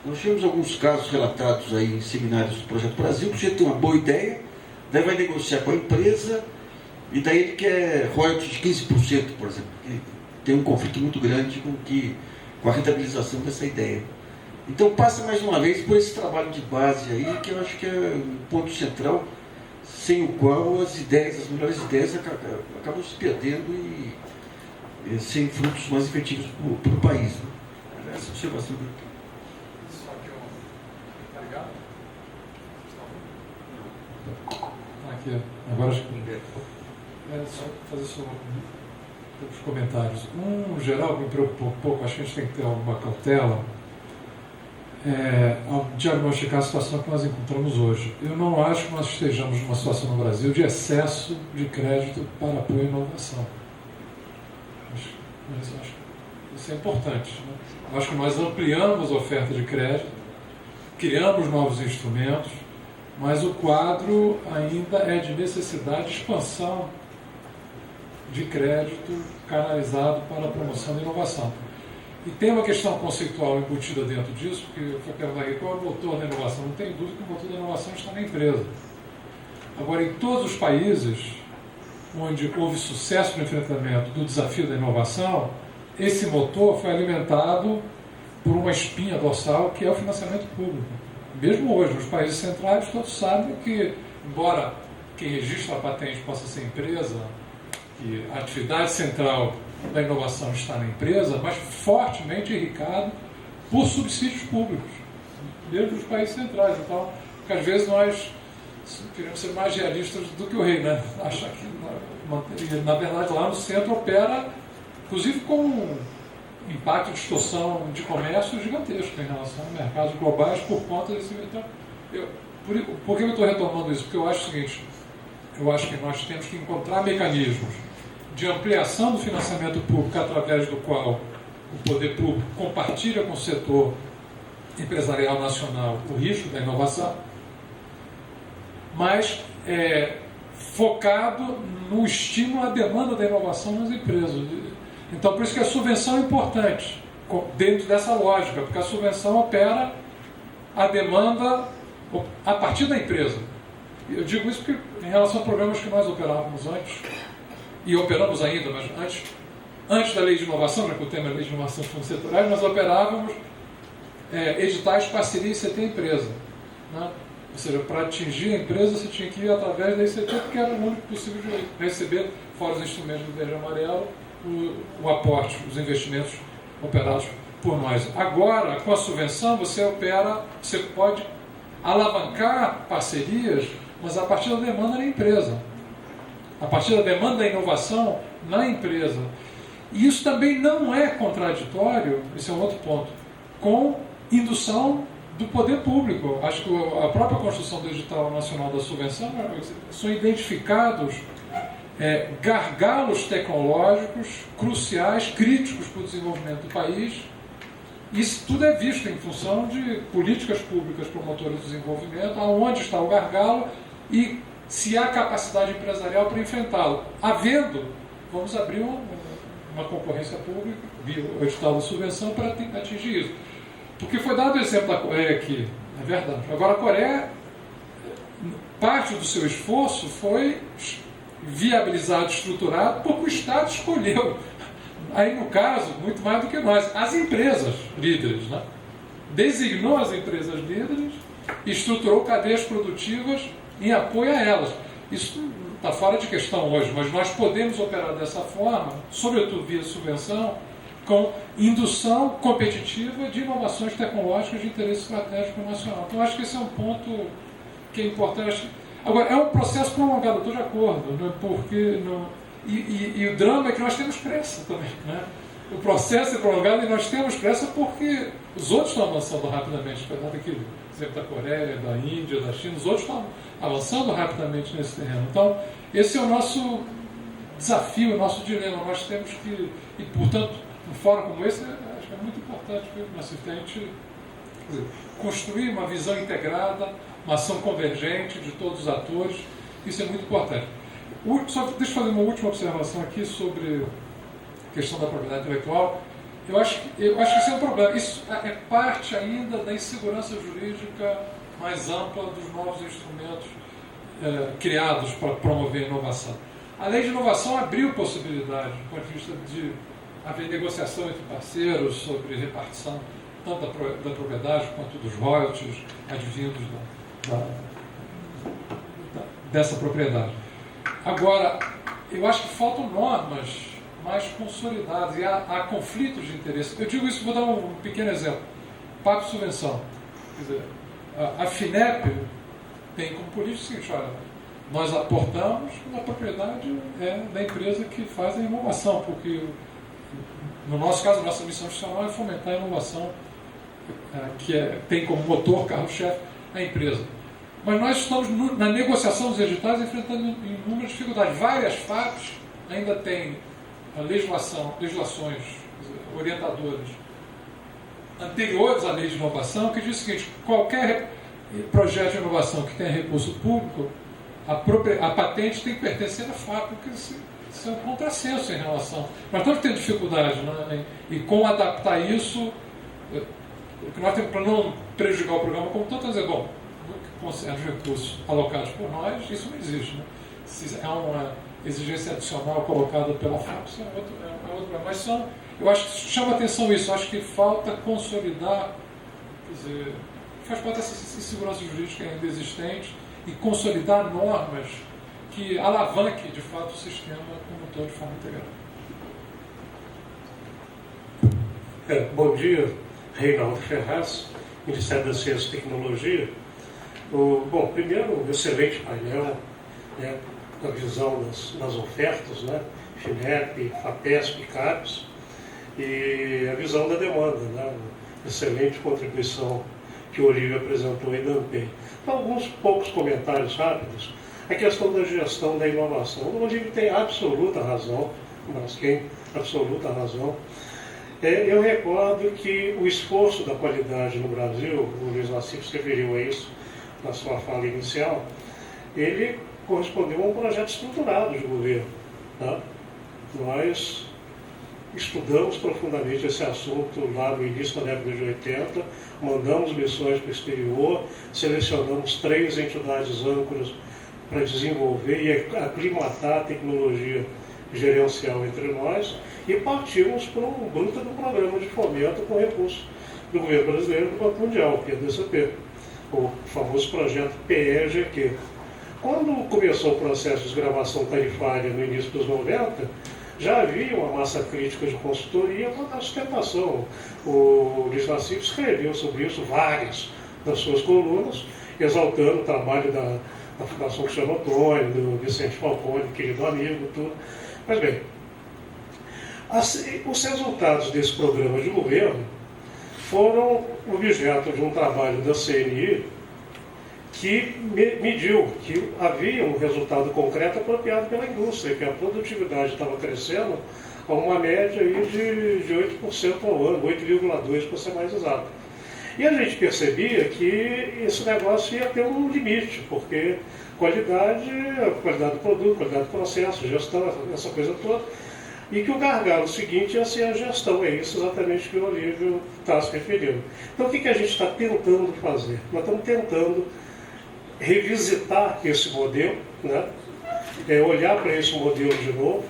Nós tivemos alguns casos relatados aí em seminários do Projeto Brasil, que o sujeito tem uma boa ideia, daí vai negociar com a empresa, e daí ele quer royalties de 15%, por exemplo. Tem um conflito muito grande com a rentabilização dessa ideia. Então passa mais uma vez por esse trabalho de base aí, que eu acho que é um ponto central, sem o qual as melhores ideias acabam se perdendo e sem frutos mais efetivos para o país, né? Essa observação. Só que tá ligado? Aqui, agora acho que só fazer poucos comentários. Um geral que me preocupou um pouco, acho que a gente tem que ter alguma cautela, ao diagnosticar a situação que nós encontramos hoje. Eu não acho que nós estejamos numa situação no Brasil de excesso de crédito para apoio à inovação. Mas acho que isso é importante, né? Acho que nós ampliamos a oferta de crédito, criamos novos instrumentos, mas o quadro ainda é de necessidade de expansão de crédito canalizado para a promoção da inovação. E tem uma questão conceitual embutida dentro disso, porque foi perguntar aqui qual é o motor da inovação. Não tem dúvida que o motor da inovação está na empresa. Agora, em todos os países onde houve sucesso no enfrentamento do desafio da inovação, esse motor foi alimentado por uma espinha dorsal que é o financiamento público. Mesmo hoje, nos países centrais, todos sabem que, embora quem registra a patente possa ser empresa, que a atividade central da inovação está na empresa, mas fortemente irrigado por subsídios públicos, mesmo nos países centrais. Então, porque às vezes nós queremos ser mais realistas do que o rei, né? Achar que, na verdade, lá no centro opera, inclusive com um impacto de distorção de comércio gigantesco em relação a mercados globais por conta desse... Então, por que eu estou retomando isso? Porque eu acho o seguinte, eu acho que nós temos que encontrar mecanismos de ampliação do financiamento público através do qual o poder público compartilha com o setor empresarial nacional o risco da inovação, mas focado no estímulo à demanda da inovação nas empresas. Então, por isso que a subvenção é importante, dentro dessa lógica, porque a subvenção opera a demanda a partir da empresa. Eu digo isso porque, em relação a programas que nós operávamos antes, e operamos ainda, mas antes da lei de inovação, já que o tema é lei de inovação de fundos setoriais, nós operávamos editais de parceria ICT-empresa, né? Ou seja, para atingir a empresa você tinha que ir através da ICT, porque era o único possível de receber, fora os instrumentos do verde e amarelo, o aporte, os investimentos operados por nós. Agora, com a subvenção, você pode alavancar parcerias, mas a partir da demanda na empresa. A partir da demanda da inovação na empresa. E isso também não é contraditório, esse é um outro ponto, com indução do poder público. Acho que a própria construção do Edital Nacional da Subvenção são identificados gargalos tecnológicos cruciais, críticos para o desenvolvimento do país. Isso tudo é visto em função de políticas públicas promotoras do desenvolvimento, aonde está o gargalo e se há capacidade empresarial para enfrentá-lo. Havendo, vamos abrir uma concorrência pública, via o edital da subvenção, para atingir isso. Porque foi dado o exemplo da Coreia aqui, é verdade. Agora, a Coreia, parte do seu esforço foi viabilizado, estruturado, porque o Estado escolheu. Aí, no caso, muito mais do que nós, as empresas líderes, né? Designou as empresas líderes e estruturou cadeias produtivas em apoio a elas. Isso está fora de questão hoje, mas nós podemos operar dessa forma, sobretudo via subvenção, com indução competitiva de inovações tecnológicas de interesse estratégico nacional. Então, acho que esse é um ponto que é importante. Agora, é um processo prolongado, estou de acordo, né? Porque e o drama é que nós temos pressa também, né? O processo é prolongado e nós temos pressa porque os outros estão avançando rapidamente. Por exemplo, da Coreia, da Índia, da China, os outros estão avançando rapidamente nesse terreno. Então, esse é o nosso desafio, o nosso dilema. Nós temos que, e portanto, um fórum como esse, acho que é muito importante que a gente construir uma visão integrada, uma ação convergente de todos os atores. Isso é muito importante. Só deixa eu fazer uma última observação aqui sobre a questão da propriedade intelectual. Eu acho que isso é um problema. Isso é parte ainda da insegurança jurídica mais ampla dos novos instrumentos criados para promover a inovação. A lei de inovação abriu possibilidade, do ponto de vista de haver negociação entre parceiros sobre repartição tanto da propriedade quanto dos royalties advindos dessa propriedade. Agora, eu acho que faltam normas mais consolidadas e há conflitos de interesse. Eu digo isso, vou dar um pequeno exemplo. Papo de subvenção. Quer dizer, a FINEP tem como política o seguinte: olha, nós aportamos, a propriedade é da empresa que faz a inovação, porque no nosso caso, a nossa missão institucional é fomentar a inovação que tem como motor, carro-chefe, a empresa. Mas nós estamos na negociação dos editais enfrentando inúmeras dificuldades. Várias FAPs ainda têm legislações orientadoras anteriores à lei de inovação, que diz o seguinte: qualquer projeto de inovação que tenha recurso público, a patente tem que pertencer à FAP, porque isso é um contrassenso em relação. Nós estamos tendo dificuldade, né, e como adaptar isso, o que nós temos para não prejudicar o programa como todo, é dizer, bom, concerne os recursos alocados por nós, isso não existe. Né? Se é uma exigência adicional colocada pela FAP, isso é outro problema. Mas eu acho que chama atenção isso, eu acho que falta consolidar, quer dizer, faz parte dessa insegurança jurídica ainda existente, e consolidar normas que alavanquem, de fato, o sistema como um todo de forma integrada. Bom dia, Reinaldo Ferraz, Ministério da Ciência e Tecnologia. Bom, primeiro, um excelente painel, né, a visão das ofertas, né, FINEP, FAPESP, CAPES, e a visão da demanda, né, excelente contribuição que o Olívio apresentou aí da ANPEI. Então, alguns poucos comentários rápidos. A questão da gestão da inovação. O Olívio tem absoluta razão, mas tem absoluta razão. Eu recordo que o esforço da qualidade no Brasil, o Luiz Nassif se referiu a isso na sua fala inicial, ele correspondeu a um projeto estruturado de governo. Tá? Nós estudamos profundamente esse assunto lá no início da década de 80, mandamos missões para o exterior, selecionamos 3 entidades âncoras para desenvolver e aclimatar a tecnologia gerencial entre nós, e partimos para um bruto do programa de fomento com recursos do governo brasileiro e do Banco Mundial, o PDCP, o famoso projeto PEGQ. Quando começou o processo de desgravação tarifária no início dos 90, já havia uma massa crítica de consultoria para dar sustentação. O Luiz Nassif escreveu sobre isso várias das suas colunas, exaltando o trabalho da Fundação Cristiano Antônio, do Vicente Falcone, querido amigo, tudo. Mas bem, os resultados desse programa de governo foram objeto de um trabalho da CNI que mediu que havia um resultado concreto apropriado pela indústria, que a produtividade estava crescendo a uma média aí de 8% ao ano, 8,2% para ser mais exato. E a gente percebia que esse negócio ia ter um limite, porque qualidade do produto, qualidade do processo, gestão, essa coisa toda, E que o gargalo seguinte ia ser a gestão, é isso exatamente que o Olívio está se referindo. Então o que a gente está tentando fazer? Nós estamos tentando revisitar esse modelo, né? Olhar para esse modelo de novo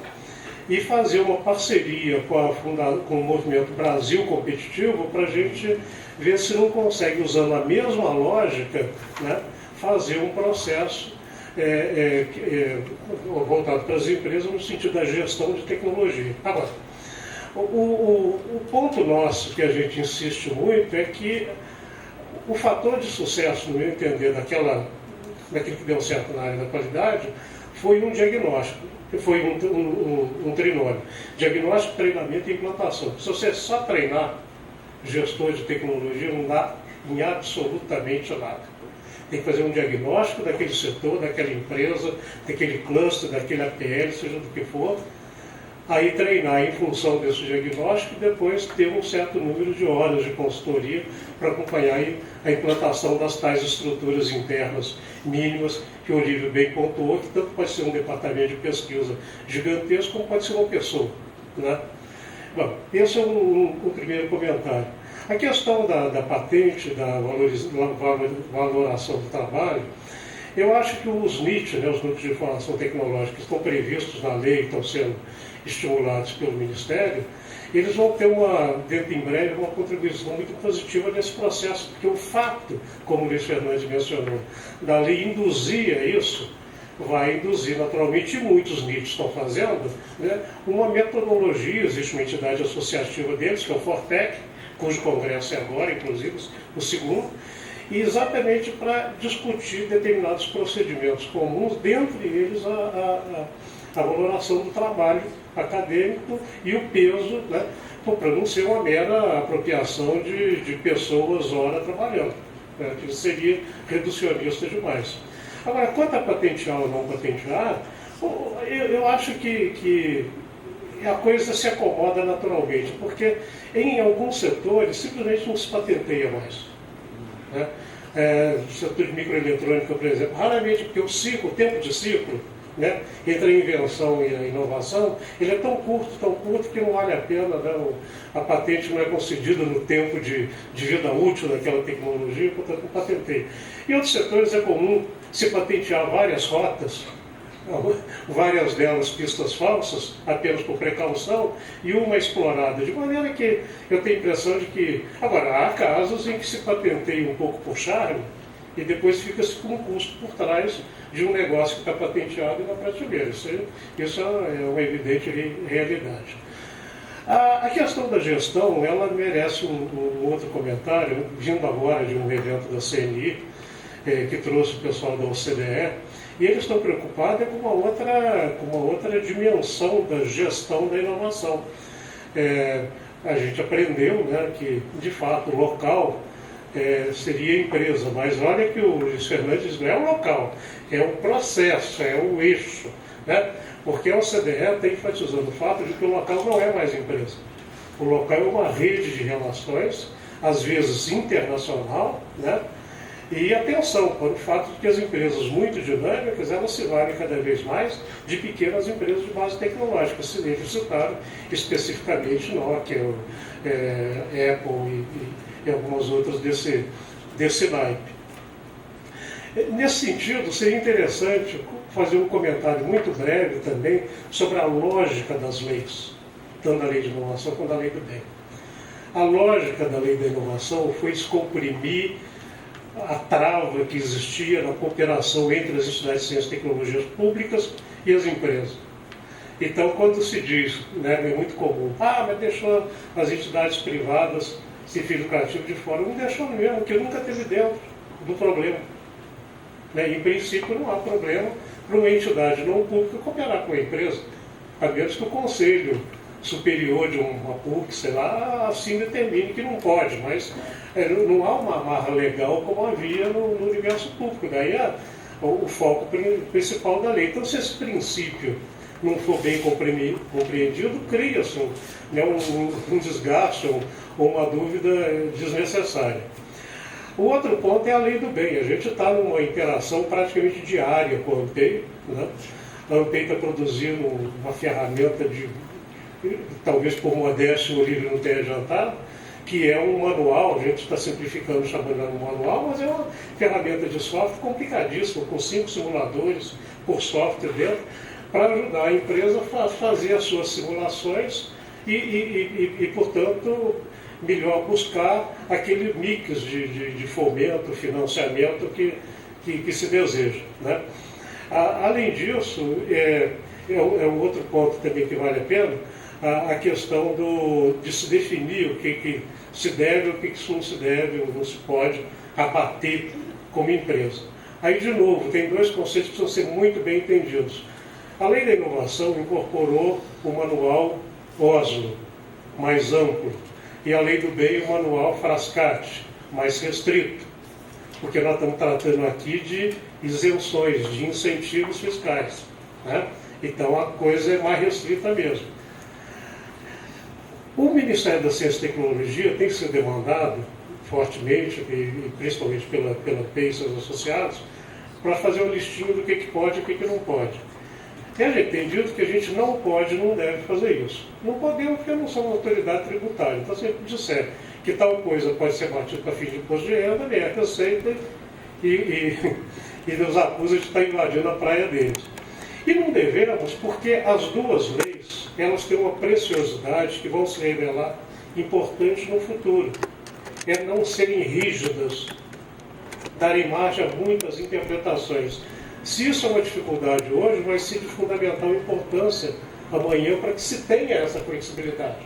e fazer uma parceria com o Movimento Brasil Competitivo para a gente ver se não consegue, usando a mesma lógica, né, fazer um processo voltado para as empresas no sentido da gestão de tecnologia. Agora, o ponto nosso que a gente insiste muito é que o fator de sucesso, no meu entender, daquilo que deu certo na área da qualidade, foi um diagnóstico, foi um trinômio. Diagnóstico, treinamento e implantação. Se você só treinar gestor de tecnologia, não dá em absolutamente nada. Tem que fazer um diagnóstico daquele setor, daquela empresa, daquele cluster, daquele APL, seja do que for, aí treinar em função desse diagnóstico e depois ter um certo número de horas de consultoria para acompanhar a implantação das tais estruturas internas mínimas que o Olívio bem pontuou, que tanto pode ser um departamento de pesquisa gigantesco como pode ser uma pessoa, né? Bom, esse é um primeiro comentário. A questão da patente, da valoração do trabalho, eu acho que os NIT, né, os Núcleos de Informação Tecnológica, que estão previstos na lei, estão sendo estimulados pelo Ministério, eles vão ter, dentro em breve, uma contribuição muito positiva nesse processo, porque o fato, como o Luiz Fernandes mencionou, da lei induzia isso, vai induzir naturalmente, e muitos NITs estão fazendo, né, uma metodologia, existe uma entidade associativa deles, que é o Fortec, cujo congresso é agora, inclusive, o segundo, e exatamente para discutir determinados procedimentos comuns, dentre eles a valoração do trabalho acadêmico e o peso, né, para não ser uma mera apropriação de pessoas hora trabalhando, né, que seria reducionista demais. Agora, quanto a patentear ou não patentear, eu acho que a coisa se acomoda naturalmente, porque em alguns setores simplesmente não se patenteia mais, né? No setor de microeletrônica, por exemplo, raramente, porque o tempo de ciclo, né, entre a invenção e a inovação, ele é tão curto que não vale a pena, né, a patente não é concedida no tempo de vida útil daquela tecnologia, portanto não patenteia. Em outros setores é comum se patentear várias rotas, várias delas pistas falsas, apenas por precaução, e uma explorada, de maneira que eu tenho a impressão de que... Agora, há casos em que se patenteia um pouco por charme, e depois fica-se com um custo por trás de um negócio que está patenteado e na prateleira. Isso é uma evidente realidade. A questão da gestão, ela merece um outro comentário, vindo agora de um evento da CNI, que trouxe o pessoal da OCDE, e eles estão preocupados com uma outra dimensão da gestão da inovação. A gente aprendeu, né, que, de fato, o local seria a empresa, mas olha que o Luiz Fernandes não é o local, é o processo, é o eixo, né? Porque a OCDE está enfatizando o fato de que o local não é mais empresa. O local é uma rede de relações, às vezes internacional, né? E atenção para o fato de que as empresas muito dinâmicas, elas se valem cada vez mais de pequenas empresas de base tecnológica. Se deve citar especificamente Nokia, Apple e algumas outras desse naipe. Nesse sentido, seria interessante fazer um comentário muito breve também sobre a lógica das leis, tanto a lei de inovação quanto a lei do bem. A lógica da lei da inovação foi descomprimir a trava que existia na cooperação entre as entidades de ciência e tecnologias públicas e as empresas. Então, quando se diz, né, é muito comum, mas deixou as entidades privadas sem fins lucrativos de fora. Não deixou mesmo, porque nunca esteve dentro do problema. Né? Em princípio, não há problema para uma entidade não pública cooperar com a empresa, a menos que o Conselho Superior de uma PUC, sei lá, assim determine que não pode, mas não há uma amarra legal como havia no universo público. Daí é o foco principal da lei. Então, se esse princípio não for bem compreendido, cria-se um desgaste ou uma dúvida desnecessária. O outro ponto é a lei do bem. A gente está numa interação praticamente diária com a ANPEI, né? A ANPEI está produzindo uma ferramenta talvez por modéstia o livro não tenha adiantado, que é um manual, a gente está simplificando, chamando de manual, mas é uma ferramenta de software complicadíssima, com 5 simuladores por software dentro, para ajudar a empresa a fazer as suas simulações e portanto, melhor buscar aquele mix de fomento, financiamento que se deseja, né? Além disso, é um outro ponto também que vale a pena, a questão de se definir o que se deve, o que não se deve, ou não se pode abater como empresa. Aí, de novo, tem 2 conceitos que precisam ser muito bem entendidos. A lei da inovação incorporou o manual Oslo, mais amplo, e a lei do bem, o manual Frascati, mais restrito, porque nós estamos tratando aqui de isenções, de incentivos fiscais, né? Então a coisa é mais restrita mesmo. O Ministério da Ciência e Tecnologia tem sido demandado fortemente, e principalmente pela PEI e seus associados, para fazer uma listinha do que pode e o que não pode. E a gente tem dito que a gente não pode e não deve fazer isso. Não podemos porque não somos autoridade tributária. Então, se a gente disser que tal coisa pode ser batida para fim de imposto de renda, nem é que aceita e nos acusa de estar invadindo a praia deles. E não devemos porque as 2 leis, elas têm uma preciosidade que vão se revelar importante no futuro. É não serem rígidas, darem margem a muitas interpretações. Se isso é uma dificuldade hoje, vai ser de fundamental importância amanhã para que se tenha essa flexibilidade.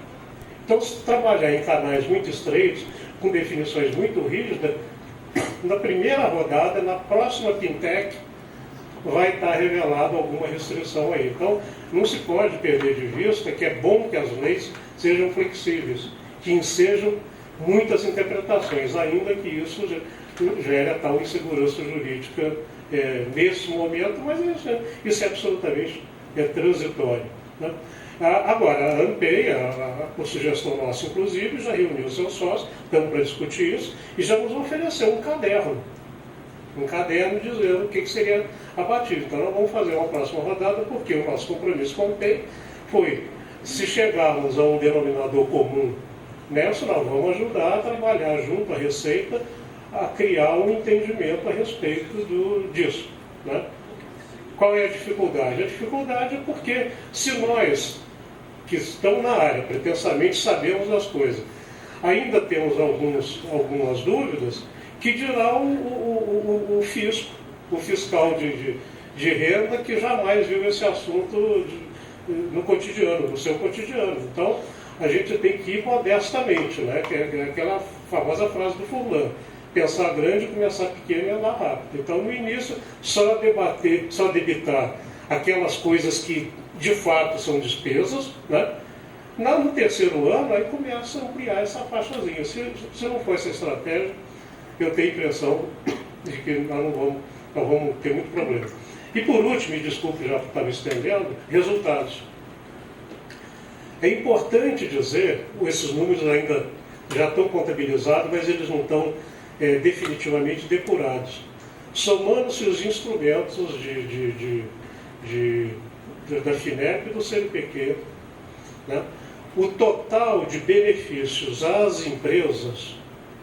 Então, se trabalhar em canais muito estreitos, com definições muito rígidas, na primeira rodada, na próxima Fintech, vai estar revelado alguma restrição aí. Então, não se pode perder de vista que é bom que as leis sejam flexíveis, que ensejam muitas interpretações, ainda que isso gere a tal insegurança jurídica nesse momento, mas isso é absolutamente transitório, né? Agora, a ANPEI, por sugestão nossa, inclusive, já reuniu seus sócios, estamos para discutir isso, e já nos ofereceu um caderno dizendo o que seria abatido. Então, nós vamos fazer uma próxima rodada, porque o nosso compromisso com a ANPEI foi, se chegarmos a um denominador comum nessa, nós vamos ajudar a trabalhar junto à Receita a criar um entendimento a respeito disso, né? Qual é a dificuldade? A dificuldade é porque se nós, que estamos na área, pretensamente sabemos as coisas, ainda temos algumas dúvidas, que dirá o fisco, o fiscal de renda, que jamais viu esse assunto no cotidiano, no seu cotidiano. Então, a gente tem que ir modestamente, né? Que é aquela famosa frase do fulano: pensar grande, começar pequeno e andar rápido. Então, no início, só debitar aquelas coisas que, de fato, são despesas, né? No terceiro ano, aí começa a ampliar essa faixazinha. Se não for essa estratégia, eu tenho a impressão de que nós vamos ter muito problema. E por último, e desculpe já por estar me estendendo, resultados. É importante dizer, esses números ainda já estão contabilizados, mas eles não estão definitivamente depurados. Somando-se os instrumentos da FINEP e do CNPq, né? O total de benefícios às empresas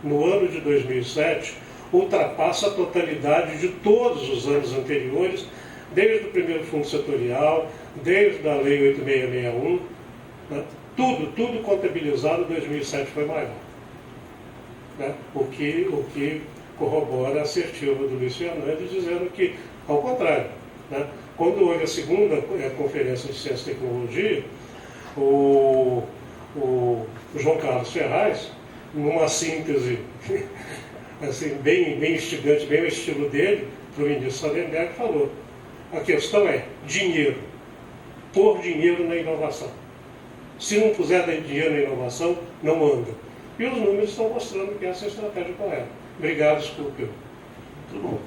no ano de 2007 ultrapassa a totalidade de todos os anos anteriores, desde o primeiro fundo setorial, desde a Lei 8661, né? Tudo contabilizado em 2007 foi maior, né? O que corrobora a assertiva do Luiz Fernandes, dizendo que, ao contrário, né? Quando houve a segunda conferência de Ciência e Tecnologia, o João Carlos Ferraz, numa síntese assim, bem instigante, bem o estilo dele, para o ministro Sadenberg, falou: a questão é dinheiro, pôr dinheiro na inovação. Se não puser dinheiro na inovação, não anda. E os números estão mostrando que essa é a estratégia correta. Obrigado, desculpe. Muito bom.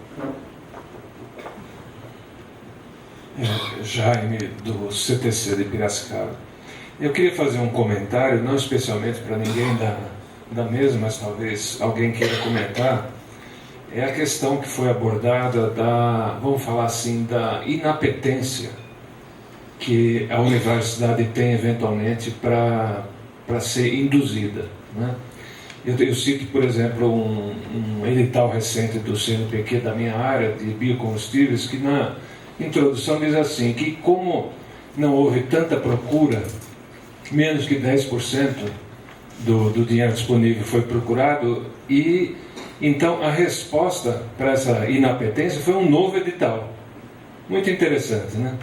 Jaime, do CTC de Piracicaba. Eu queria fazer um comentário, não especialmente para ninguém da mesa, mas talvez alguém queira comentar. É a questão que foi abordada vamos falar assim, da inapetência que a universidade tem eventualmente para ser induzida, né? Eu cito, por exemplo, um edital recente do CNPq da minha área de biocombustíveis, que na introdução diz assim, que como não houve tanta procura, menos que 10% do dinheiro disponível foi procurado, e então a resposta para essa inapetência foi um novo edital. Muito interessante, né?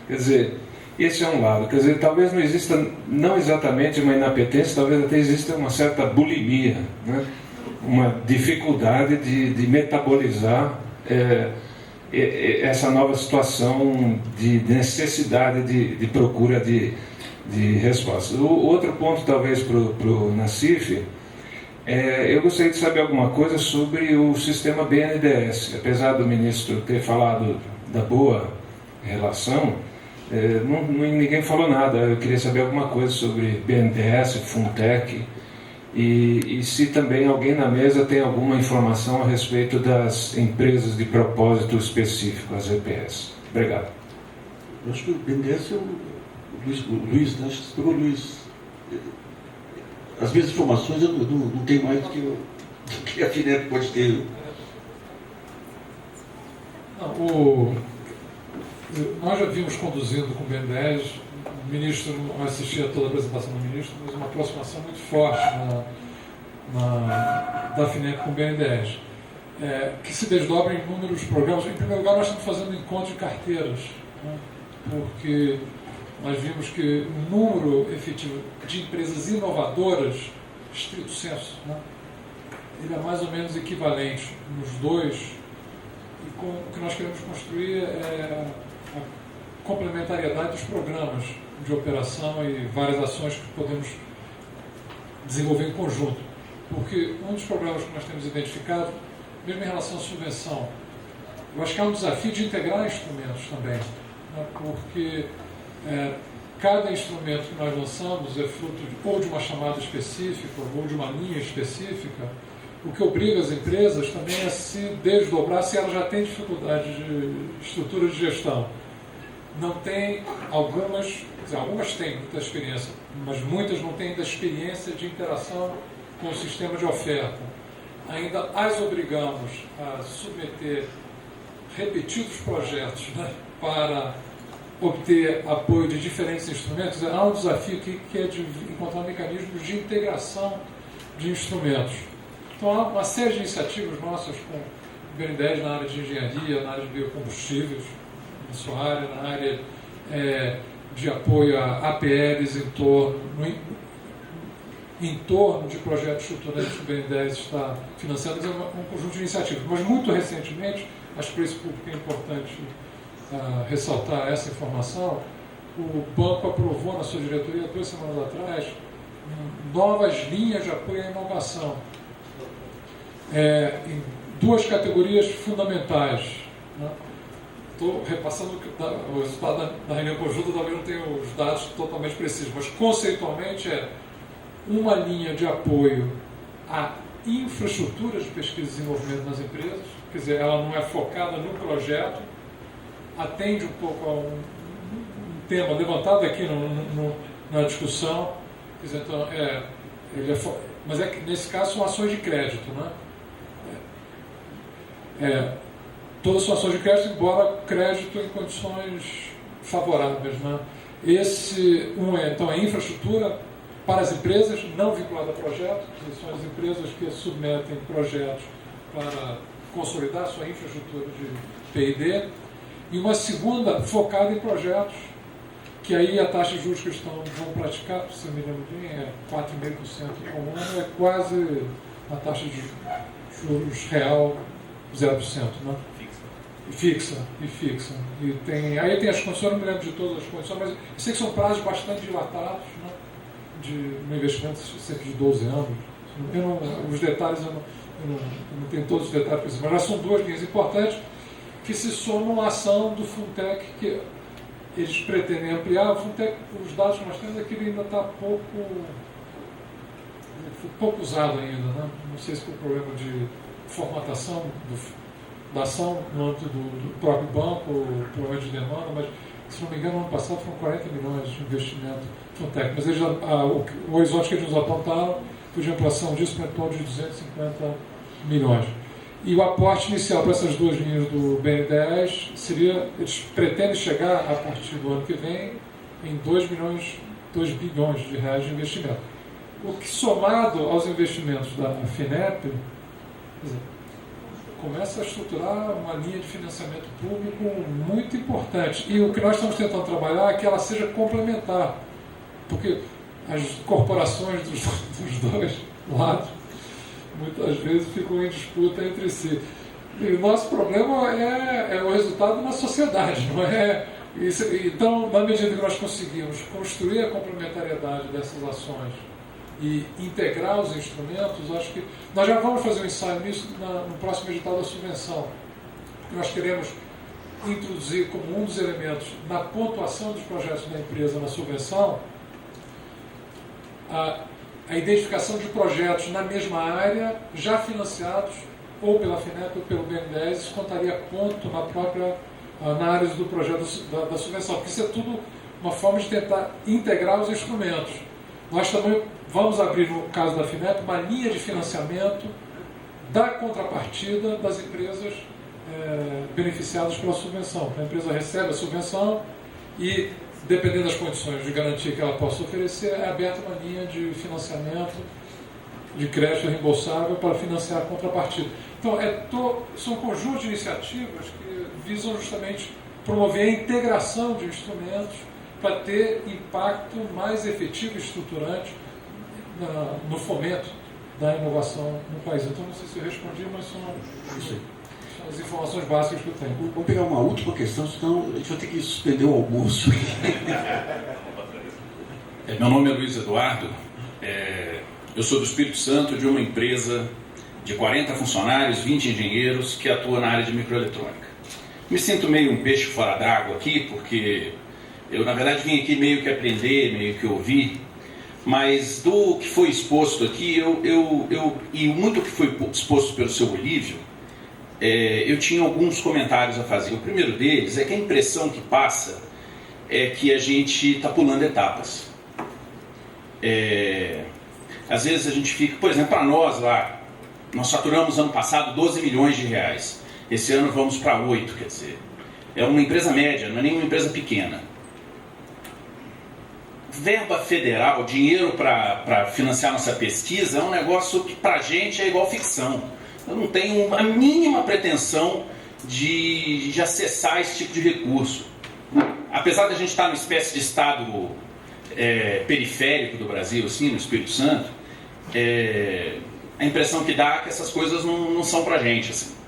Quer dizer, esse é um lado. Quer dizer, talvez não exista, não exatamente uma inapetência, talvez até exista uma certa bulimia, né? Uma dificuldade de metabolizar essa nova situação de necessidade de procura de respostas. O outro ponto, talvez, para o Nassif, eu gostaria de saber alguma coisa sobre o sistema BNDES. Apesar do ministro ter falado da boa relação, ninguém falou nada. Eu queria saber alguma coisa sobre BNDES, Funtech, e se também alguém na mesa tem alguma informação a respeito das empresas de propósito específico, as EPS. Obrigado. Eu acho que o BNDES é o Luiz, né? Acho que você pegou o Luiz. As minhas informações eu não tenho mais do que a FINEP pode ter. Não, nós já vimos conduzindo com o BNDES, o ministro não assistia a toda a apresentação do ministro, mas uma aproximação muito forte da FINEP com o BNDES, que se desdobra em inúmeros programas. Em primeiro lugar, nós estamos fazendo encontro de carteiras, né? Porque nós vimos que o número efetivo de empresas inovadoras, estrito senso, né? Ele é mais ou menos equivalente nos dois, e o que nós queremos construir é a complementariedade dos programas de operação e várias ações que podemos desenvolver em conjunto. Porque um dos problemas que nós temos identificado, mesmo em relação à subvenção, eu acho que há um desafio de integrar instrumentos também, né? Porque cada instrumento que nós lançamos é fruto ou de uma chamada específica ou de uma linha específica, o que obriga as empresas também a se desdobrar se elas já têm dificuldade de estrutura de gestão. Não tem algumas têm muita experiência, mas muitas não têm ainda experiência de interação com o sistema de oferta. Ainda as obrigamos a submeter repetidos projetos, né, para obter apoio de diferentes instrumentos. Há um desafio que é de encontrar mecanismos de integração de instrumentos. Então há uma série de iniciativas nossas com o BNDES na área de engenharia, na área de biocombustíveis, na sua área, na área de apoio a APLs em torno de projetos estruturantes que o BNDES está financiando, um conjunto de iniciativas. Mas muito recentemente, acho que para esse público é importante ressaltar essa informação, o banco aprovou na sua diretoria 2 semanas atrás novas linhas de apoio à inovação em 2 categorias fundamentais, né? Estou repassando o resultado da reunião conjunta, talvez não tenha os dados totalmente precisos, mas conceitualmente uma linha de apoio à infraestrutura de pesquisa e desenvolvimento nas empresas, quer dizer, ela não é focada no projeto, atende um pouco a um tema levantado aqui na discussão, quer dizer, então, mas que nesse caso são ações de crédito, né? Todas são ações de crédito, embora crédito em condições favoráveis, né? Então, a infraestrutura para as empresas não vinculada a projetos, são as empresas que submetem projetos para consolidar sua infraestrutura de P&D, e uma segunda focada em projetos, que aí a taxa de juros que eles vão praticar, se eu me lembro bem, é 4,5% ao ano, é quase a taxa de juros real 0%, né? Fixa. Aí tem as condições, não me lembro de todas as condições, mas eu sei que são prazos bastante dilatados, né? De um investimento cerca de 12 anos. Os detalhes, eu não tenho todos os detalhes, mas já são 2 linhas importantes que se somam à ação do Funtech, que eles pretendem ampliar. O Funtech, os dados que nós temos é que ele ainda está pouco usado ainda, né? Não sei se foi problema de formatação da ação no âmbito do próprio banco, ou problema de demanda, mas se não me engano, no ano passado foram 40 milhões de investimento Funtech, mas eles o horizonte que eles nos apontaram foi de ampliação disso para em torno de 250 milhões. E o aporte inicial para essas duas linhas do BNDES seria, eles pretendem chegar, a partir do ano que vem, em 2 bilhões de reais de investimento. O que, somado aos investimentos da FINEP, começa a estruturar uma linha de financiamento público muito importante. E o que nós estamos tentando trabalhar é que ela seja complementar, porque as corporações dos dois lados muitas vezes ficam em disputa entre si. E o nosso problema é o resultado na sociedade, não é? Então, na medida que nós conseguimos construir a complementariedade dessas ações e integrar os instrumentos, acho que nós já vamos fazer um ensaio nisso no próximo edital da subvenção. Nós queremos introduzir como um dos elementos na pontuação dos projetos da empresa na subvenção a identificação de projetos na mesma área, já financiados ou pela FINEP ou pelo BNDES. Isso contaria ponto na análise do projeto da subvenção, porque isso é tudo uma forma de tentar integrar os instrumentos. Nós também vamos abrir, no caso da FINEP, uma linha de financiamento da contrapartida das empresas beneficiadas pela subvenção. A empresa recebe a subvenção e, dependendo das condições de garantia que ela possa oferecer, é aberta uma linha de financiamento de crédito reembolsável para financiar a contrapartida. Então, são um conjunto de iniciativas que visam justamente promover a integração de instrumentos para ter impacto mais efetivo e estruturante no fomento da inovação no país. Então, não sei se eu respondi, mas são as informações básicas que eu tenho. Vamos pegar uma última questão, senão a gente vai ter que suspender o almoço. Meu nome é Luiz Eduardo, eu sou do Espírito Santo, de uma empresa de 40 funcionários, 20 engenheiros, que atua na área de microeletrônica. Me sinto meio um peixe fora d'água aqui, porque eu, na verdade, vim aqui meio que aprender, meio que ouvir, mas do que foi exposto aqui, e muito que foi exposto pelo seu Olívio, eu tinha alguns comentários a fazer. O primeiro deles é que a impressão que passa é que a gente está pulando etapas. Às vezes a gente fica, por exemplo, para nós lá, nós faturamos ano passado 12 milhões de reais. Esse ano vamos para 8, quer dizer. É uma empresa média, não é nenhuma empresa pequena. Verba federal, dinheiro para financiar nossa pesquisa, é um negócio que para a gente é igual ficção. Eu não tenho a mínima pretensão de acessar esse tipo de recurso. Apesar de a gente estar numa espécie de estado periférico do Brasil, assim, no Espírito Santo, a impressão que dá é que essas coisas não são pra gente, assim.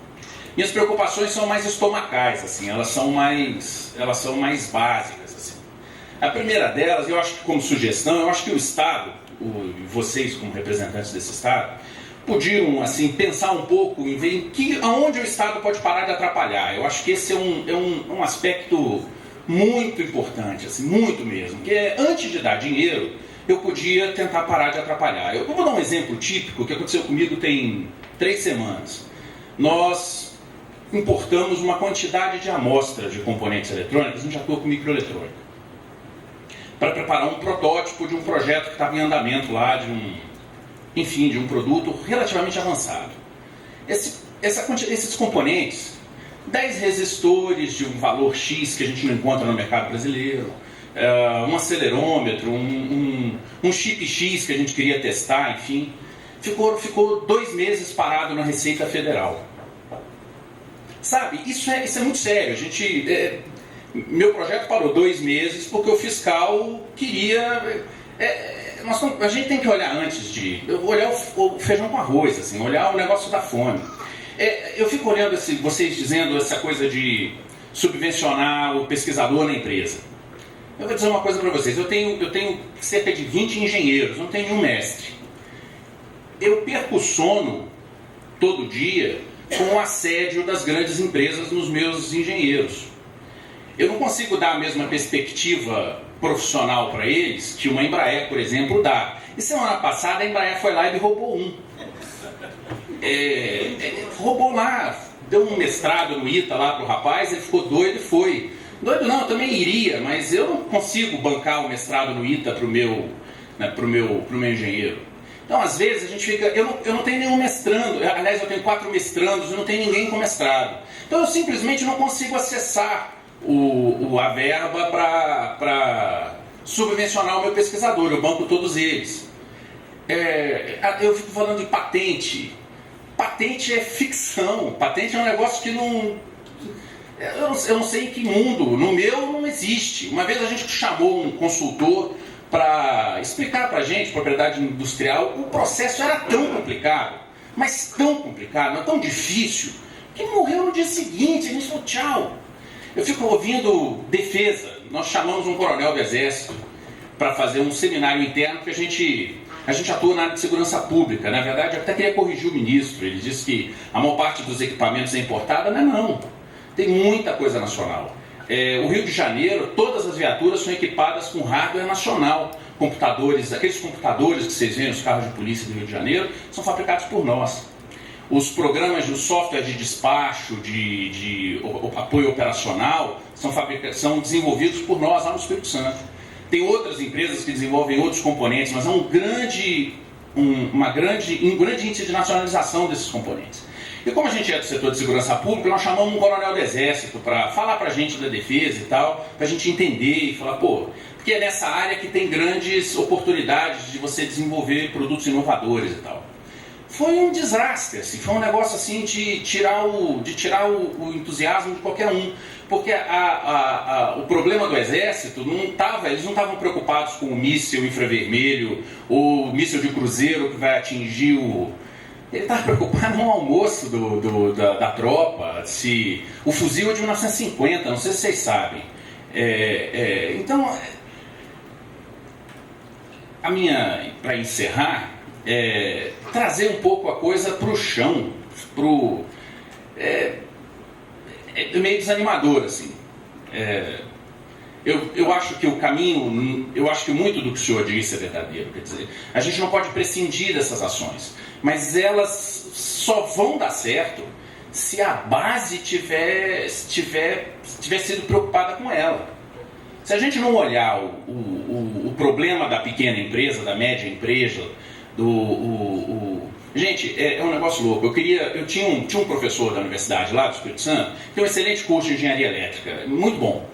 Minhas preocupações são mais estomacais, assim, elas são mais básicas, assim. A primeira delas, eu acho que como sugestão, eu acho que o Estado, vocês como representantes desse Estado, podiam, assim, pensar um pouco em ver aonde o Estado pode parar de atrapalhar. Eu acho que esse é um aspecto muito importante, assim, muito mesmo, que antes de dar dinheiro, eu podia tentar parar de atrapalhar. Eu vou dar um exemplo típico que aconteceu comigo tem 3 semanas. Nós importamos uma quantidade de amostras de componentes eletrônicos, a gente atua com microeletrônica, para preparar um protótipo de um projeto que estava em andamento lá, de um produto relativamente avançado. Esses componentes, 10 resistores de um valor X que a gente não encontra no mercado brasileiro, um acelerômetro, um chip X que a gente queria testar, enfim, ficou 2 meses parado na Receita Federal. Sabe, isso é muito sério. Meu projeto parou 2 meses porque o fiscal queria... a gente tem que olhar antes de... olhar o feijão com arroz, assim, olhar o negócio da fome. Eu fico olhando vocês dizendo essa coisa de subvencionar o pesquisador na empresa. Eu vou dizer uma coisa para vocês. Eu tenho cerca de 20 engenheiros, não tenho nenhum mestre. Eu perco sono todo dia com o assédio das grandes empresas nos meus engenheiros. Eu não consigo dar a mesma perspectiva profissional para eles que uma Embraer, por exemplo, dá. E semana passada a Embraer foi lá e me roubou um. Roubou lá, deu um mestrado no ITA lá pro rapaz, ele ficou doido e foi. Doido não, eu também iria, mas eu não consigo bancar o mestrado no ITA para o meu engenheiro. Então, às vezes, a gente fica... Eu não tenho nenhum mestrando, aliás, eu tenho 4 mestrandos e não tenho ninguém com mestrado. Então, eu simplesmente não consigo acessar a verba para subvencionar o meu pesquisador, eu banco todos eles. Eu fico falando de patente. Patente é ficção, patente é um negócio que não... Eu não sei em que mundo, no meu não existe. Uma vez a gente chamou um consultor para explicar para a gente, propriedade industrial, o processo era tão complicado, mas tão difícil, que morreu no dia seguinte, a gente falou tchau. Eu fico ouvindo defesa, nós chamamos um coronel do Exército para fazer um seminário interno, porque a gente atua na área de segurança pública. Na verdade, eu até queria corrigir o ministro, ele disse que a maior parte dos equipamentos é importada, mas não, tem muita coisa nacional. O Rio de Janeiro, todas as viaturas são equipadas com hardware nacional, computadores, aqueles computadores que vocês veem nos carros de polícia do Rio de Janeiro, são fabricados por nós. Os programas, o software de despacho, de apoio operacional, são desenvolvidos por nós lá no Espírito Santo. Tem outras empresas que desenvolvem outros componentes, mas há um grande índice de nacionalização desses componentes. E como a gente é do setor de segurança pública, nós chamamos um coronel do Exército para falar para a gente da defesa e tal, para a gente entender e falar, porque é nessa área que tem grandes oportunidades de você desenvolver produtos inovadores e tal. Foi um desastre, assim, foi um negócio assim de tirar o entusiasmo de qualquer um, porque o problema do Exército eles não estavam preocupados com o míssil infravermelho, ou o míssil de cruzeiro que vai atingir Ele estava preocupado no almoço da tropa, o fuzil é de 1950, não sei se vocês sabem. Então, para encerrar, trazer um pouco a coisa para o chão, é meio desanimador, assim. Eu acho que o caminho, eu acho que muito do que o senhor disse é verdadeiro, quer dizer, a gente não pode prescindir dessas ações, mas elas só vão dar certo se a base tiver sido preocupada com ela. Se a gente não olhar o problema da pequena empresa, da média empresa, gente, é um negócio louco. Eu tinha um professor da universidade lá do Espírito Santo, que tem um excelente curso de engenharia elétrica, muito bom.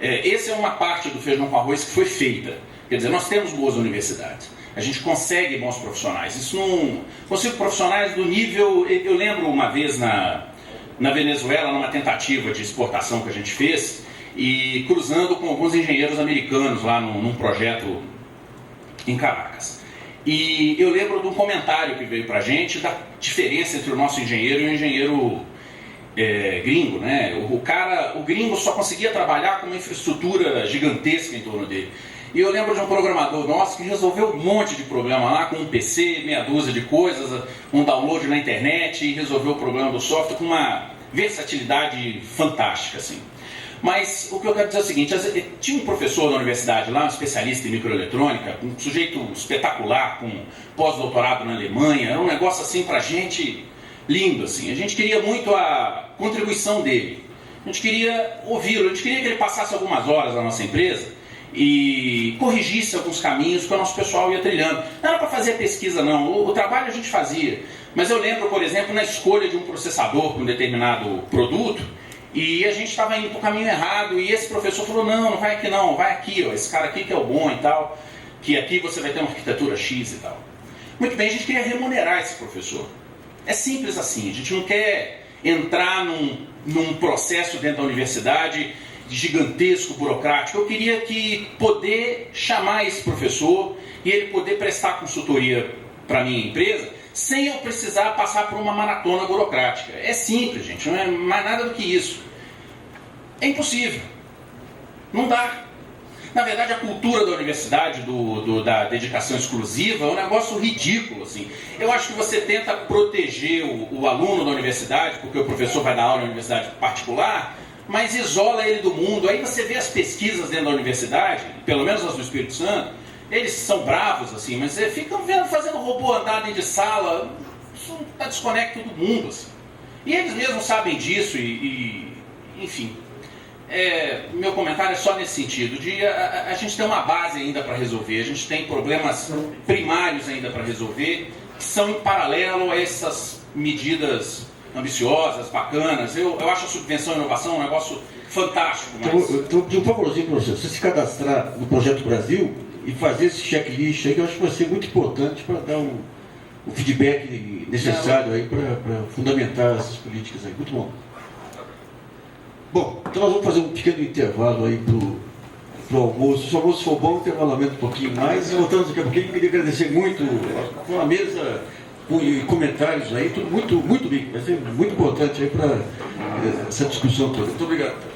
Essa é uma parte do feijão com arroz que foi feita. Quer dizer, nós temos boas universidades, a gente consegue bons profissionais. Isso não consigo profissionais do nível. Eu lembro uma vez na Venezuela, numa tentativa de exportação que a gente fez, e cruzando com alguns engenheiros americanos lá num projeto em Caracas. E eu lembro de um comentário que veio pra gente da diferença entre o nosso engenheiro e o engenheiro gringo, né? O gringo só conseguia trabalhar com uma infraestrutura gigantesca em torno dele. E eu lembro de um programador nosso que resolveu um monte de problema lá com um PC, meia dúzia de coisas, um download na internet, e resolveu o problema do software com uma versatilidade fantástica, assim. Mas o que eu quero dizer é o seguinte, tinha um professor da universidade lá, um especialista em microeletrônica, um sujeito espetacular, com pós-doutorado na Alemanha, era um negócio assim pra gente lindo, assim. A gente queria muito a contribuição dele, a gente queria ouvi-lo, a gente queria que ele passasse algumas horas na nossa empresa e corrigisse alguns caminhos que o nosso pessoal ia trilhando. Não era para fazer pesquisa não, o trabalho a gente fazia, mas eu lembro, por exemplo, na escolha de um processador para um determinado produto, e a gente estava indo para o caminho errado, e esse professor falou, não vai aqui não, vai aqui, ó, esse cara aqui que é o bom e tal, que aqui você vai ter uma arquitetura X e tal. Muito bem, a gente queria remunerar esse professor. É simples assim, a gente não quer entrar num processo dentro da universidade gigantesco, burocrático. Eu queria poder chamar esse professor e ele poder prestar consultoria para a minha empresa sem eu precisar passar por uma maratona burocrática. É simples, gente, não é mais nada do que isso. É impossível. Não dá. Na verdade, a cultura da universidade, da dedicação exclusiva, é um negócio ridículo, assim. Eu acho que você tenta proteger o aluno da universidade, porque o professor vai dar aula na universidade particular, mas isola ele do mundo. Aí você vê as pesquisas dentro da universidade, pelo menos as do Espírito Santo, eles são bravos, assim, mas ficam fazendo robô andar dentro de sala, isso está desconecto do mundo, assim. E eles mesmos sabem disso, enfim. meu comentário é só nesse sentido, a gente tem uma base ainda para resolver, a gente tem problemas primários ainda para resolver, que são em paralelo a essas medidas ambiciosas, bacanas. Eu acho a subvenção à inovação um negócio fantástico. Mas... Então, um favorzinho para você se cadastrar no Projeto Brasil e fazer esse checklist aí, que eu acho que vai ser muito importante para dar o feedback necessário aí para fundamentar essas políticas aí. Muito bom. Bom, então nós vamos fazer um pequeno intervalo aí pro almoço. Se o almoço for bom, intervalamento um pouquinho mais. E voltamos daqui a pouquinho. Queria agradecer muito com a mesa e comentários aí, tudo muito rico. Vai ser muito importante aí para essa discussão toda. Muito obrigado.